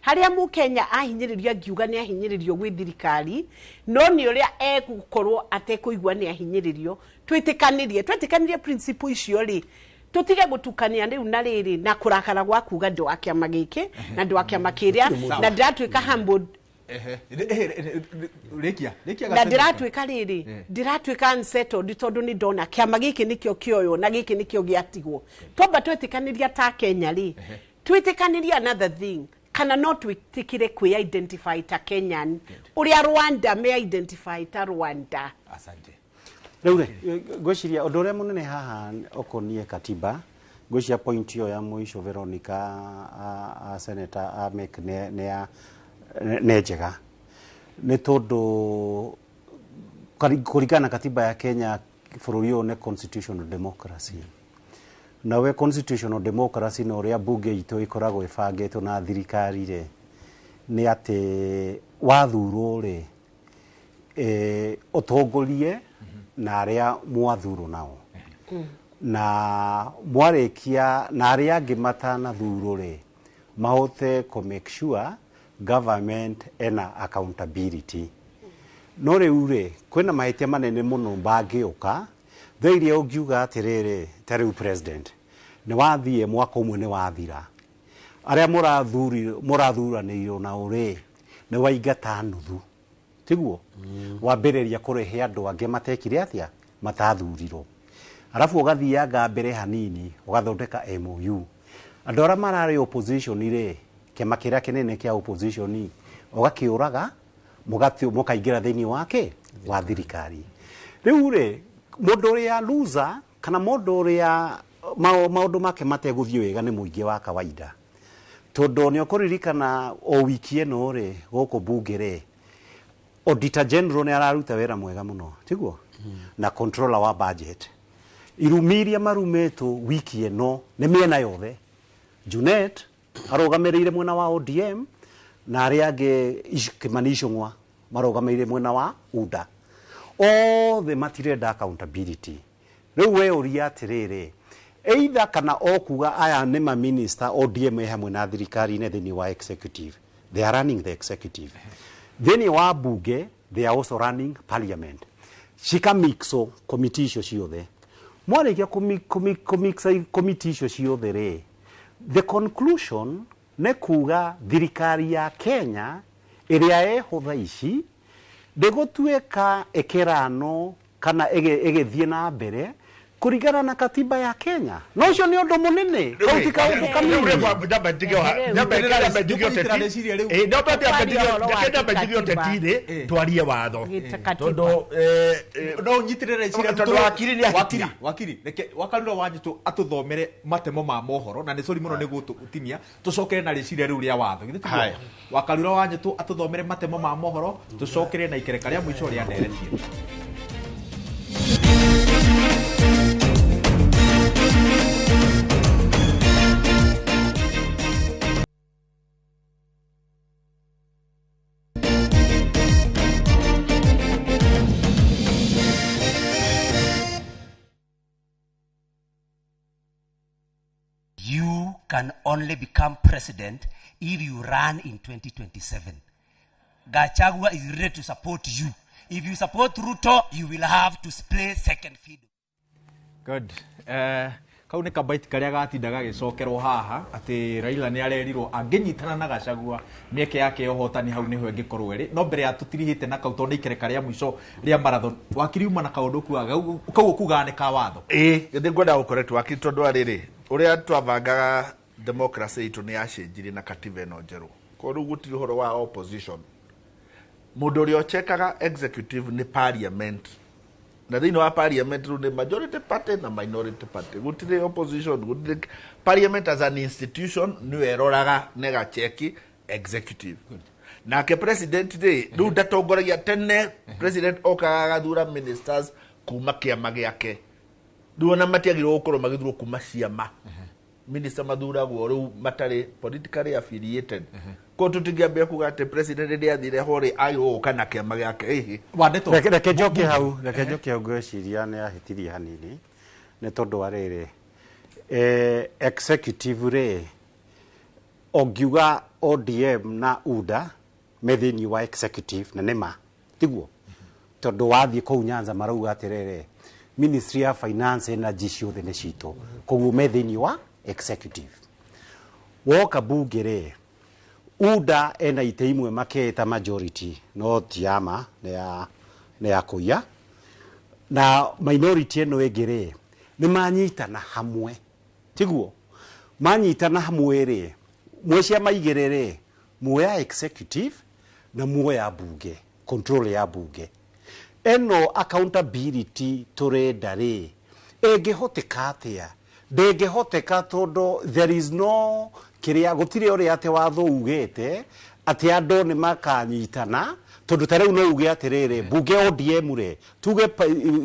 harĩa mũkenya ahinyĩrĩrio ngiuga nĩ ahinyĩrĩrio gwĩ thirikari no nĩ ũrĩa egũkorwo atekũigua nĩ ahinyĩrĩrio twĩtĩkanĩrie principle icio rĩ tutige gutukania riu na riri na kurakara gwa kuga ndwa kĩama gĩkĩ na ndwa kĩama kĩrĩa na ndiratuĩka humbled na ndiratuĩka riri ndiratuĩka unsettled tondũ nĩ ndona kĩama gĩkĩ nĩkĩo kĩoyo na gĩkĩ nĩkĩo gĩatigwo twamba twĩtĩkanĩria ta Kenya rĩ twĩtĩkanĩria another thing kana no twĩtĩkire kwĩ identify ta Kenyan ũrĩa Rwanda me identify ta Rwanda asante rĩu ngwĩciria ũndũ ũrĩa mũnene haha ũkoniĩ katiba ngwĩciria point ĩyo ya mũico Veronica senator amake nĩ njega nĩ tondũ kũringana na katiba ya Kenya bũrũri ũyũ nĩ constitutional democracy nawe constitutional democracy na ũrĩa bunge itũ ĩkoragwo ĩbangĩtwo na thirikari rĩ nĩ atĩ wathurwo rĩ ũtongorie na arĩa mwathurwo nao na mwarĩkia na arĩa angĩ matanathurwo rĩ mahote ku make sure government ena accountability no rĩu rĩ kwĩna mahĩtia manene mũno mangĩũka thĩirie ũngiuga atĩrĩrĩ ta rĩu president nĩ wathiĩ mwaka ũmwe nĩ wathira arĩa mũrathuranĩirwo na ũrĩ nĩ waingata nuthu tiguo wambĩrĩria kũrehe andũ angĩ matekire atĩa matathurirwo arabu ũgathianga mbere hanini ũgathondeka MOU andũ arĩa mararĩ opposition rĩ kĩama kĩrĩa kĩnene kĩa opposition ũgakĩũraga mũkaingĩra thĩinĩ wake wa thirikari rĩu rĩ mũndũ ũrĩa loser kana mũndũ ũrĩa maũndũ make mategũthiĩ wega nĩ mũingĩ wa kawaida tondũ nĩ ũkũririkana o wiki ĩno rĩ gũkũ bunge rĩ Auditor General nĩ araruta wĩra mwega mũno tiguo na controller wa budget irumiria marumeto wiki eno nĩ mĩena yothe Junet arogamerire mwena wa ODM na aria ange Kimanisho ngwa marogamerire mwena wa UDA othe matirenda accountability riu we uria atiriri either kana okuga aya nĩ ma minister ODM hamwe na thirikari ne thini wa executive they are running the executive thini wa bunge they are also running parliament shika mixo committee icio ciothe mwarikia kumixa committee icio ciothe re the conclusion ne kuga thirikari ya Kenya iria ehotha ici ndegotueka ekerano kana egethie na mbere kurigana na katiba ya Kenya no cio ni undu munene kautika undu kamili twarie watho tondo no nyitirire cira wakiri reke wakalura wanjitu atuthomere matemo ma mohoro na ni sori muno niguo utinia tucokere na ricire riu ria watho githiti wakalura wanjitu atuthomere matemo ma mohoro tucokere na ikereka ria mwico ria nderetie. You can only become president if you run in 2027. Gachagua is ready to support you. If you support Ruto, you will have to play second fiddle. Good. Kau nĩ kabaiti karia gatindaga gicokerwo haha ati Raila nĩ arerirwo angenyitana na Gachagua mieke yake yohotani hau niho engikorwo eri no mbere ya tutirihite na kau tondu ikereka ria mwico ria marathon wakiriuma na kaundu kuaga kau kuga ni ka watho githĩ ngwenda gukorect wakiri tondu ariri uria twabangaga democracy itu ni yacenjirie na katiba ino njeru koru gutiri horo wa opposition mundu uria ochekaga executive ni parliament na thĩinĩ wa parliament ni majority party na minority party gutiri opposition gutiri parliament as an institution ni weroraga nega cheki executive nake president riu ndatongoragia tene president okaga gathura ministers kuma kiama giake riu ona matiagirwo gukorwo magithurwo kuma ciama minister mathuragwo riu matari politically affiliated ko tutingiambia kuga ati president ndi athire hori agirwo kana kiama giake wandeto reke njoke hau ngweciria ni ahitirie hanini ni tondu ariri executive re ongiuga ODM na UDA methini wa executive na nema tiguo tondu wathie kou Nyanza marauga atiriri Ministry of Finance Energy ciothe nĩ citũ koguo me thĩinĩ wa executive woka bunge re UDA ena ite imwe maketa majority no tiama ne ya kuya na minority eno egere nĩ manyitana hamwe tiguo manyitana hamwe re mwecia maigerere muoya executive na muoya bunge control ya bunge eno accountability turenda ri engehoteka atia ndengehoteka tondu there is no kiria gutire uri ate watho ugete ati andu ni makanyitana tondu tariu no uge atiriri bunge ODM re tuge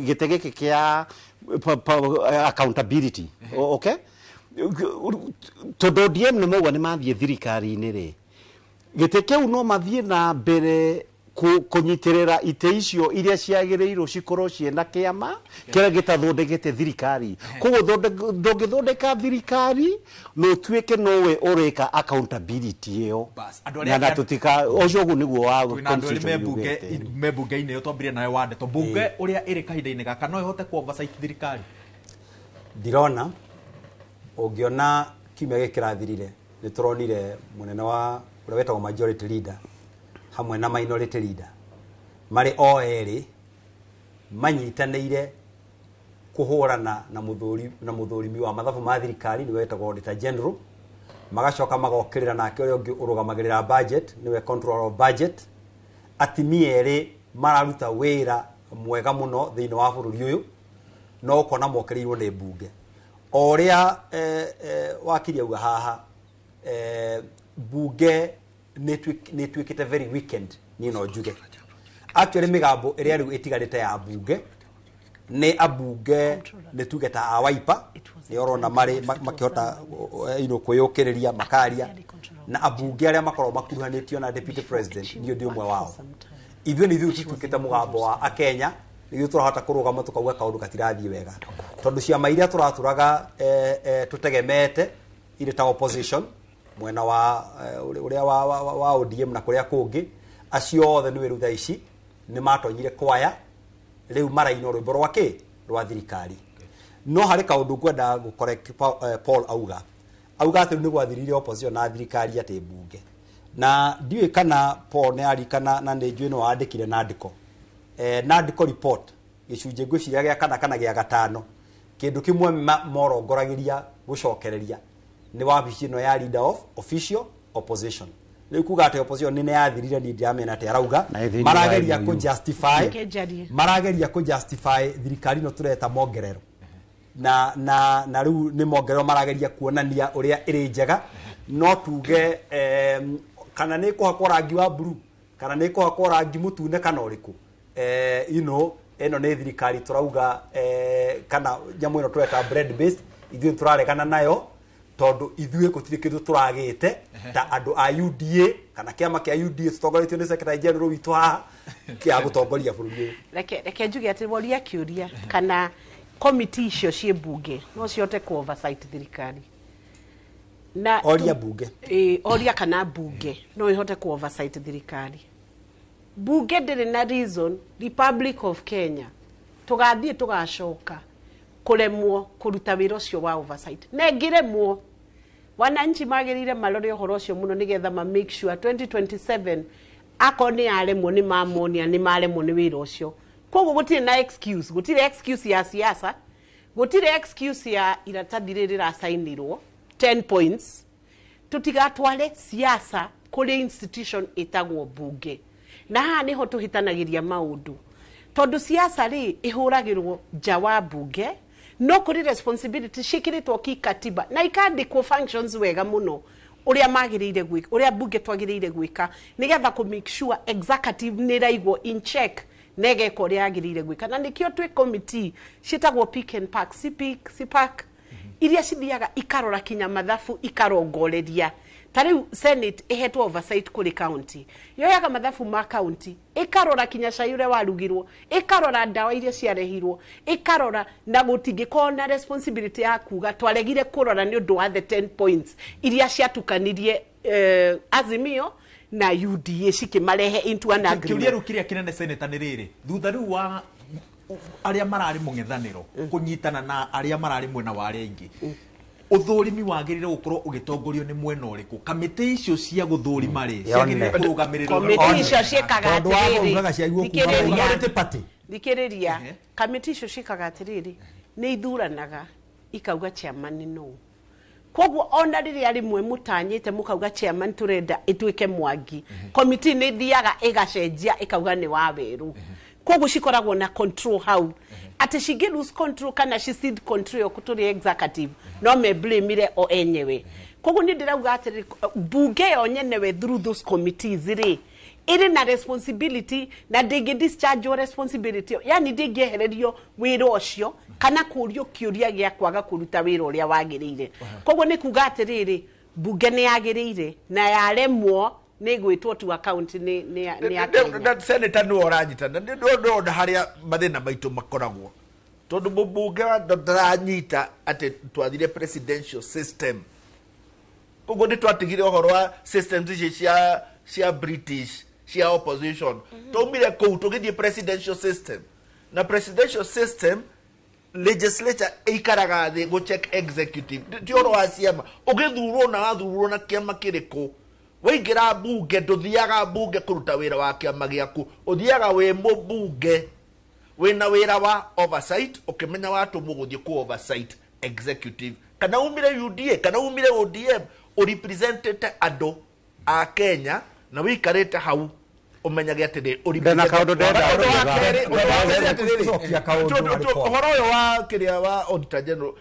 gitege kia accountability okay tondu ODM ni mauga ni mathie thirikari ni ri giteke no mathie na mbere kunyitirira ite icio iria ciagirirwo cikorwo ciena kiama kira gitathondekete thirikari koguo ndongithondeka thirikari no tuike nowe ureka accountability iyo na tutika ocio gu niguo wa mebunge-ini yo twambirie nawe wandeto bunge uria iri kahinda-ini gaka no ihote ku oversight thirikari ndirona ungiona kimya gikirathirire ni turonire munene wa uria wetagwo majority leader hamwe na minority leader mari o eri manyitanĩire kuhurana na muthurimi wa mathabu ma thirikari niwe wetagwo Auditor General magacoka magokirira nake uria ungi urugamagirira budget niwe controller of budget atimi eri mararuta wira mwega muno thiini wa bururi uyu no ukona mokereirwo ni bunge oria wakiri auga haha bunge netwikite very weekend ni no njuge actually migambo iria riu itigarite ya bunge ni abunge ni tugeta a Wiper ni orona mari makihota kwiyukiriria makaria na abunge aria makorwo makuruhanitio na deputy president ni ndi umwe wao ithuĩ nĩ ithuĩ tutukĩte mũgambo wa akenya nĩguo tũrahota kũrũgama tũkauga kaũndũ gatirathii wega tondũ ciama iria tũratũraga tũtegemete irĩ ta opposition mwena wa ũrĩa wa ODM na kũrĩa kũngĩ acio othe nĩ wĩru thaa ici nĩ matonyire kwaya rĩu maraina rwĩmbo rwa thirikari no harĩ kaũndũ ngwenda gũcorrect Paul auga atĩ nĩ gwathirire opposition na thirikari atĩ mbunge na ndiwe kana Paul nĩ arikana na nĩ njũĩ no andĩkire na ndiko report gĩcunjĩ ngwĩciria gĩa kana gĩa gatano kĩndũ kĩmwe morongoragĩria gũcokereria nĩ wabici ĩno ya leader of official opposition rĩu kuga atĩ opposition nĩ yathirire ni ndiamena atĩ arauga marageria kũjustify thirikari no tureta mongerero na rĩu nĩ mongerero marageria kuonania ũrĩa ĩrĩ njega no tuge kana nĩ kũhakwo rangi wa blue kana nĩ kũhakwo rangi mũtune kana ũrĩkũ ĩno nĩ thirikari turauga kana nyamũ ĩno tureta bread based ithuĩ tũraregana nayo tondu ithuĩ gũtirĩ kĩndũ tũragĩte ta andũ a UDA kana kĩama kĩa UDA tũtongoretio nĩ secretary general witũ haha kĩa gũtongoria bũrũri reke njuge atĩ woria kĩũria kana committee icio ciĩ bunge no cihote ku oversight thirikari na oria bunge oria kana bunge no ihote ku oversight thirikari bunge ndĩrĩ na reason Republic of Kenya tũgathiĩ tũgacoka kuremwo kuruta wĩra ũcio wa oversight na ngiremwo wananchi magĩrĩire malore ũhoro ũcio mũno nĩgetha ma make sure 2027 akoni aremwo nĩ mamonia nĩ maremwo nĩ wĩra ũcio koguo gũtirĩ na excuse gũtirĩ excuse ya siasa gũtirĩ excuse ya iratathi rĩrĩ rĩrasainirwo 10 points tutigatware siasa kũrĩ institution ĩtagwo bunge na haha nĩho tũhitanagĩria maũndũ tondu siasa rĩ ihũragĩrwo nja wa bunge no kuri responsibility cikiritwo kikatiba na ikandikwo functions wega muno uria magirire gwika uria bunge twagirire gwika nigetha ku make sure executive ni raigwo in check nege ko ria agirire gwika na nikio twi committee citagwo pick and pack sipak iria cithiaga ikarora kinya mathabu ikarongoreria tariu senate ihetwo oversight kuri county yoyaga mathabu ma county ikarora kinya cayure warugirwo ikarora ndawa iria ciarehirwo ikarora na gutingiko na responsibility ya kuga twaregire kurora ni undu wa the 10 points iria ciatukanirie Azimio na UDA cikimarehe into an agreement kiuria kiria kinene senator ni riri thutha riu wa aria marari mung'ethaniro kunyitana na aria marari mwena wa aria ingi uthurimi wagirire gukorwo ugitongorio ni mwena uriku kamiti icio cia guthurima ri ciagirire kurugamirirwo kamiti icio ciekaga thikiriria kamiti icio ciekaga atiriri ni ithuranaga ikauga chairman no koguo ona riria rimwe mutanyite mukauga chairman turenda ituike Mwangi komiti ni thiaga igacenjia ikauga ni wa Weru koguo cikoragwo na control how ati she lose control kana she cede control kuturi executive no me blame ire o enyewe koguo ni ndirauga ati bunge yo nyenewe through those committees ri iri na responsibility na ndingi discharge your responsibility yani ndingiehererio wira ucio kana kurio kiuria gia kwaga kuruta wira uria wagirire koguo ni kuga ati riri bunge ni yagirire na yaremwo ni gwitwo tu account ni na senator no oranyitana ndo haria mathina maitu makoragwo tondu mbunge ndaranyita ati twathire presidential system koguo ni twatigire uhoro wa systems ici cia British cia opposition tumire kou tugithie presidential system na presidential system legislature ikaraga thi go check executive tioro wa ciama ugithurwo na wathurwo na kiama kiriko waingira bunge nduthiaga bunge kuruta wira wa kiama giaku uthiaga we mbunge wina wira wa oversight ukimenya watu muguthie ku oversight executive kana umire UDA kana umire ODM o represented ando a Kenya na wikarite hau umenyage atiri uri na kaundu ndenda uhoro uyu wa kiria wa auditor general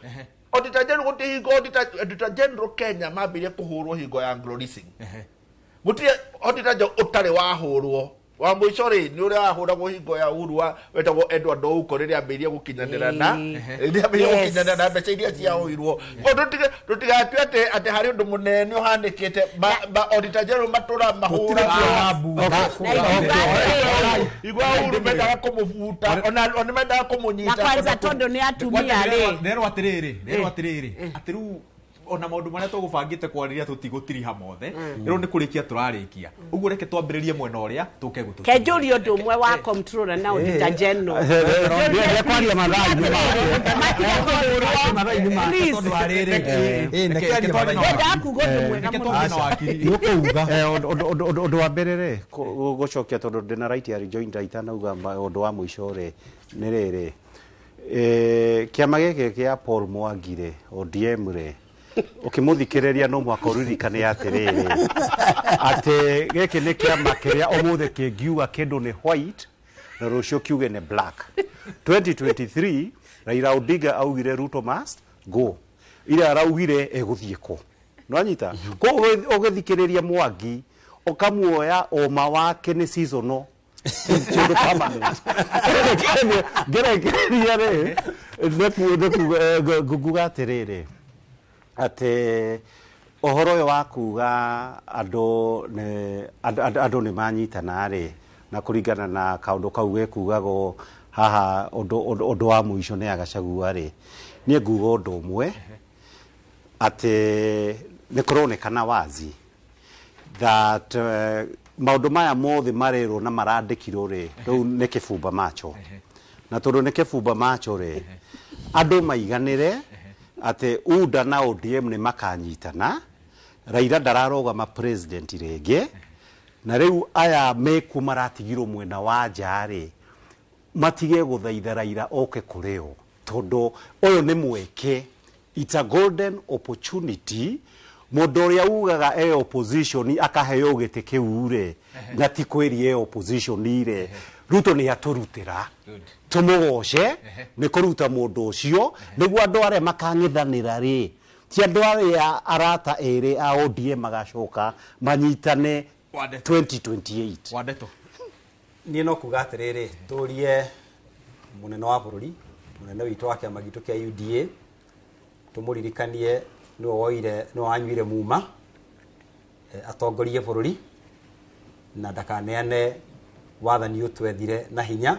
auditor general Kenya mambire kuhurwo hingo ya Glory Singh guti auditor utari wahurwo wa mwico ri ni uria ahuragwo hingo ya urua wetagwo Edward Ouko riria ambirie gukinyanira na riria ambirie gukinyanira na mbeca iria cia uirwo tutigatuate ati hari undu munene uhandikite auditor general matura mahura igwa uru mendaga kumuvuta ona mendaga kumunyita na kwanza tondo ni atumia ri nero atiriri atiru ona maundu maria tugubangite kwariria tutigutiri hamothe rero ni kurikia turarikia uguo reke twambiririe mwena uria tuke gutu kenjuri undu mwe wa comptroller na auditor general kwaria mathai undu wa mbere ri gucokia tondu ndina right ya rejoin itanauga undu wa muico ri ni riri kiama giki kia Paul Mwangi ri ODM ri ukimuthikireria no mwaka uririkane atiriri ati giki ni kiama kiria omuthe kingiuga kindu ni white na rucio kiuge ni black 2023 Raila Odinga augire Ruto must go ira araugire eguthie ko no anyita ko ugithikiriria Mwangi ukamuoya oma wake ni seasonal kindu permanent gerekeria ri guguga atiriri ate ohoro yo wakuga andu ni manyitana ri na kuringana na kaundu kau gekugago haha undu wa muico ni agacagua ri ni nguga undu umwe ate ni kuronekana wazi that maundu maya mothe marero na marandikirwo ri riu ni kifumba macho na tondu ni kifumba macho ri andu maiganire ate UDA na ODM ni makanyitana Raila ndararogama president rege na riu aya meku maratigirwo mwena wa njari matige guthaitha Raila oke kureo tondu uyu ni mweke it's a golden opportunity mundu uria ugaga opposition akaheo gite kiure na ti kwiri opposition ire Ruto ni aturutira tumugoce ni kuruta mundu ucio niguo andu aria makang'ithanira ri ti andu aria arata eri a ODM magacoka manyitane 2028 Wadeto ni no kuga atiriri turie munene wa bururi munene witu wa kiama gitu kia UDA tumuririkanie ni woire ni wanyuire muma atongorie bururi na ndakaneane wathani utwethire na hinya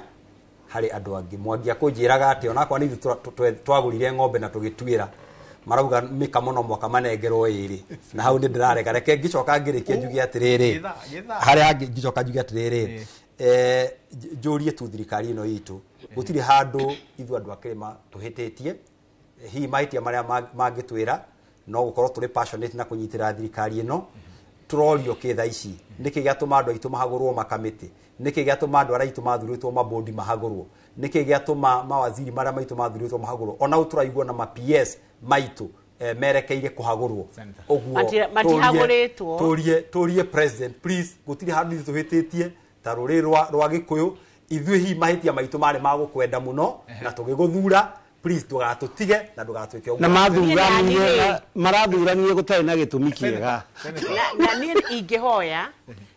hari andu angi Mwangi kunjiraga ati ona kwa ni twagurire ng'ombe na tugituira marauga mikamono mwaka manengerwo iri na hau ni ndirarega reke ngicoka ngirikie njugi atiriri hari angi ngicoka njugi atiriri njurie tu thirikari ino itu gutiri handu ithu andu akirima tuhititie hi maitia maria mangitwira no gukorwo turi passionate na kunyitira thirikari ino turorio kitha ici niki giatuma andu aitu mahagurwo makamiti niki giatuma andu araitu mathuritwo mabodi mahagurwo niki giatuma mawaziri maria maitu mathuritwo mahagurwo ona uturaigwo na ma PS maitu merekeire kuhagurwo oguo matihaguritwo turie president please gutiri handu tuhititie ta ruri rwa gikuyu ithui hi mahitia maitu mari magukwenda muno na tugiguthura please tugatutige na ndugatuike na mathuranie marathuranie gutari na gitumi kiega na ni ingihoya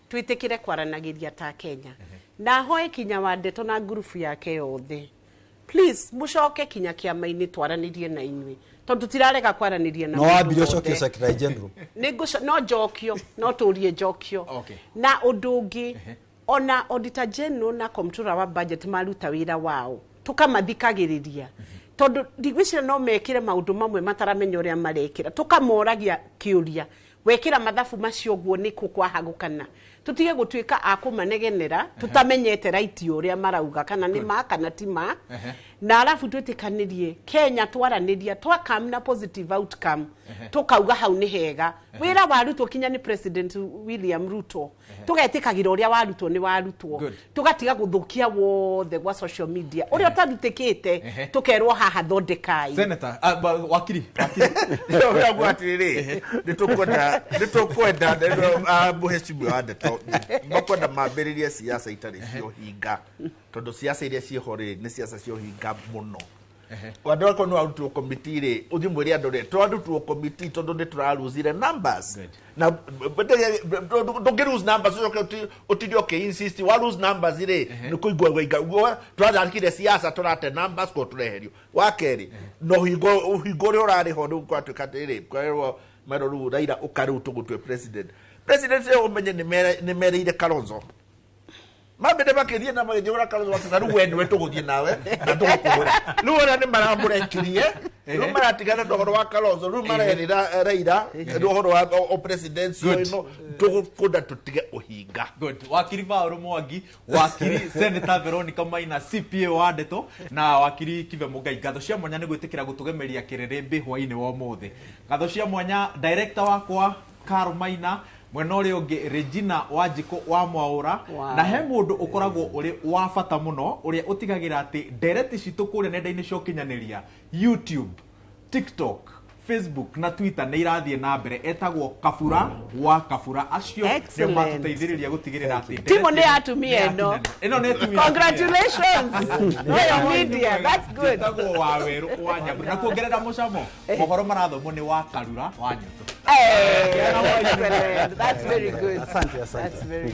twitikire kwaranagiria ta Kenya na hoye kinya wa ndeto na grupu yake yothe please mucoke kinya kiama-ini twaranirie na inyui tondu tirarega kwaraniria na no wambire cokio secretary general no jokio no turie jokio na udungi ona auditor general na comptroller wa budget maruta wira wao tukamathikagiriria tondu ndigwicira no mekire maundu mamwe mataramenya uria marekira tukamoragia kiuria wekira mathabu macio guo niku kwahagukana tutige gutuika akumanegenera tutamenyete right uria marauga kana ni ma kana ti ma na alafu twitikanirie Kenya twaraniria twakamna positive outcome tukauga hau ni hega wira warutwo kinya ni president William Ruto tugetikagira uria warutwo ni warutwo tugatiga guthukia wothe gwa social media uria tarutikite tukerwo haha thondekai senator wakiri yo gwatiriri nitukwenda muhecimu wa ndeto makwenda mambiririe siasa itari cio hinga tondu siasa iria ciehore ni siasa cio hinga muno Wadwa ko no arutwo committee ri uthi mwiri andu ri twarutwo committee tondu ni turaruzire numbers na don't lose numbers so utidio ke insist wa lose numbers ri ni kuigwa gwa twathakire siasa turate numbers ko tureherio wa keri no higo ri urari ho ni kwa tukatire kwa mero ru Raila ukaruto gutwe president se umenye ni mereire Kalonzo mabede bakethie na magethie Kalonzo wakina ru wenu wetuguthie nawe na tugukura ru ora ni maramurekirie ru maratigana ndogoro wa Kalonzo ru marerira Raila ndogoro wa presidency ino tugukunda tutige uhinga good wakiri Paul Mwangi wakiri Senator Veronica Maina CPA wa Ndeto na wakiri Kive Mugai ngatho cia mwanya ni gwitikira gutugemeria kirerembe hwaini wa mothe ngatho cia mwanya director wakwa Karl Maina mwena uri ungi Regina Wanjiko wa Mwaura na he mundu ukoragwo uri wa bata muno uri utigagira ati ndereti citu kuri nenda-ini cia ukinyaniria YouTube, TikTok, Facebook na Twitter ni irathie na mbere etagwo Kabura wa Kabura acio ni matuteithiriria gutigirira ati Timo ni atumia ino ni atumia congratulations Royal Media that's good etagwo wa Weru wa Nyambura na kuongerera mucamo mohoro marathomo ni wa Karura wa Nyuto excellent that's very good Asante. that's very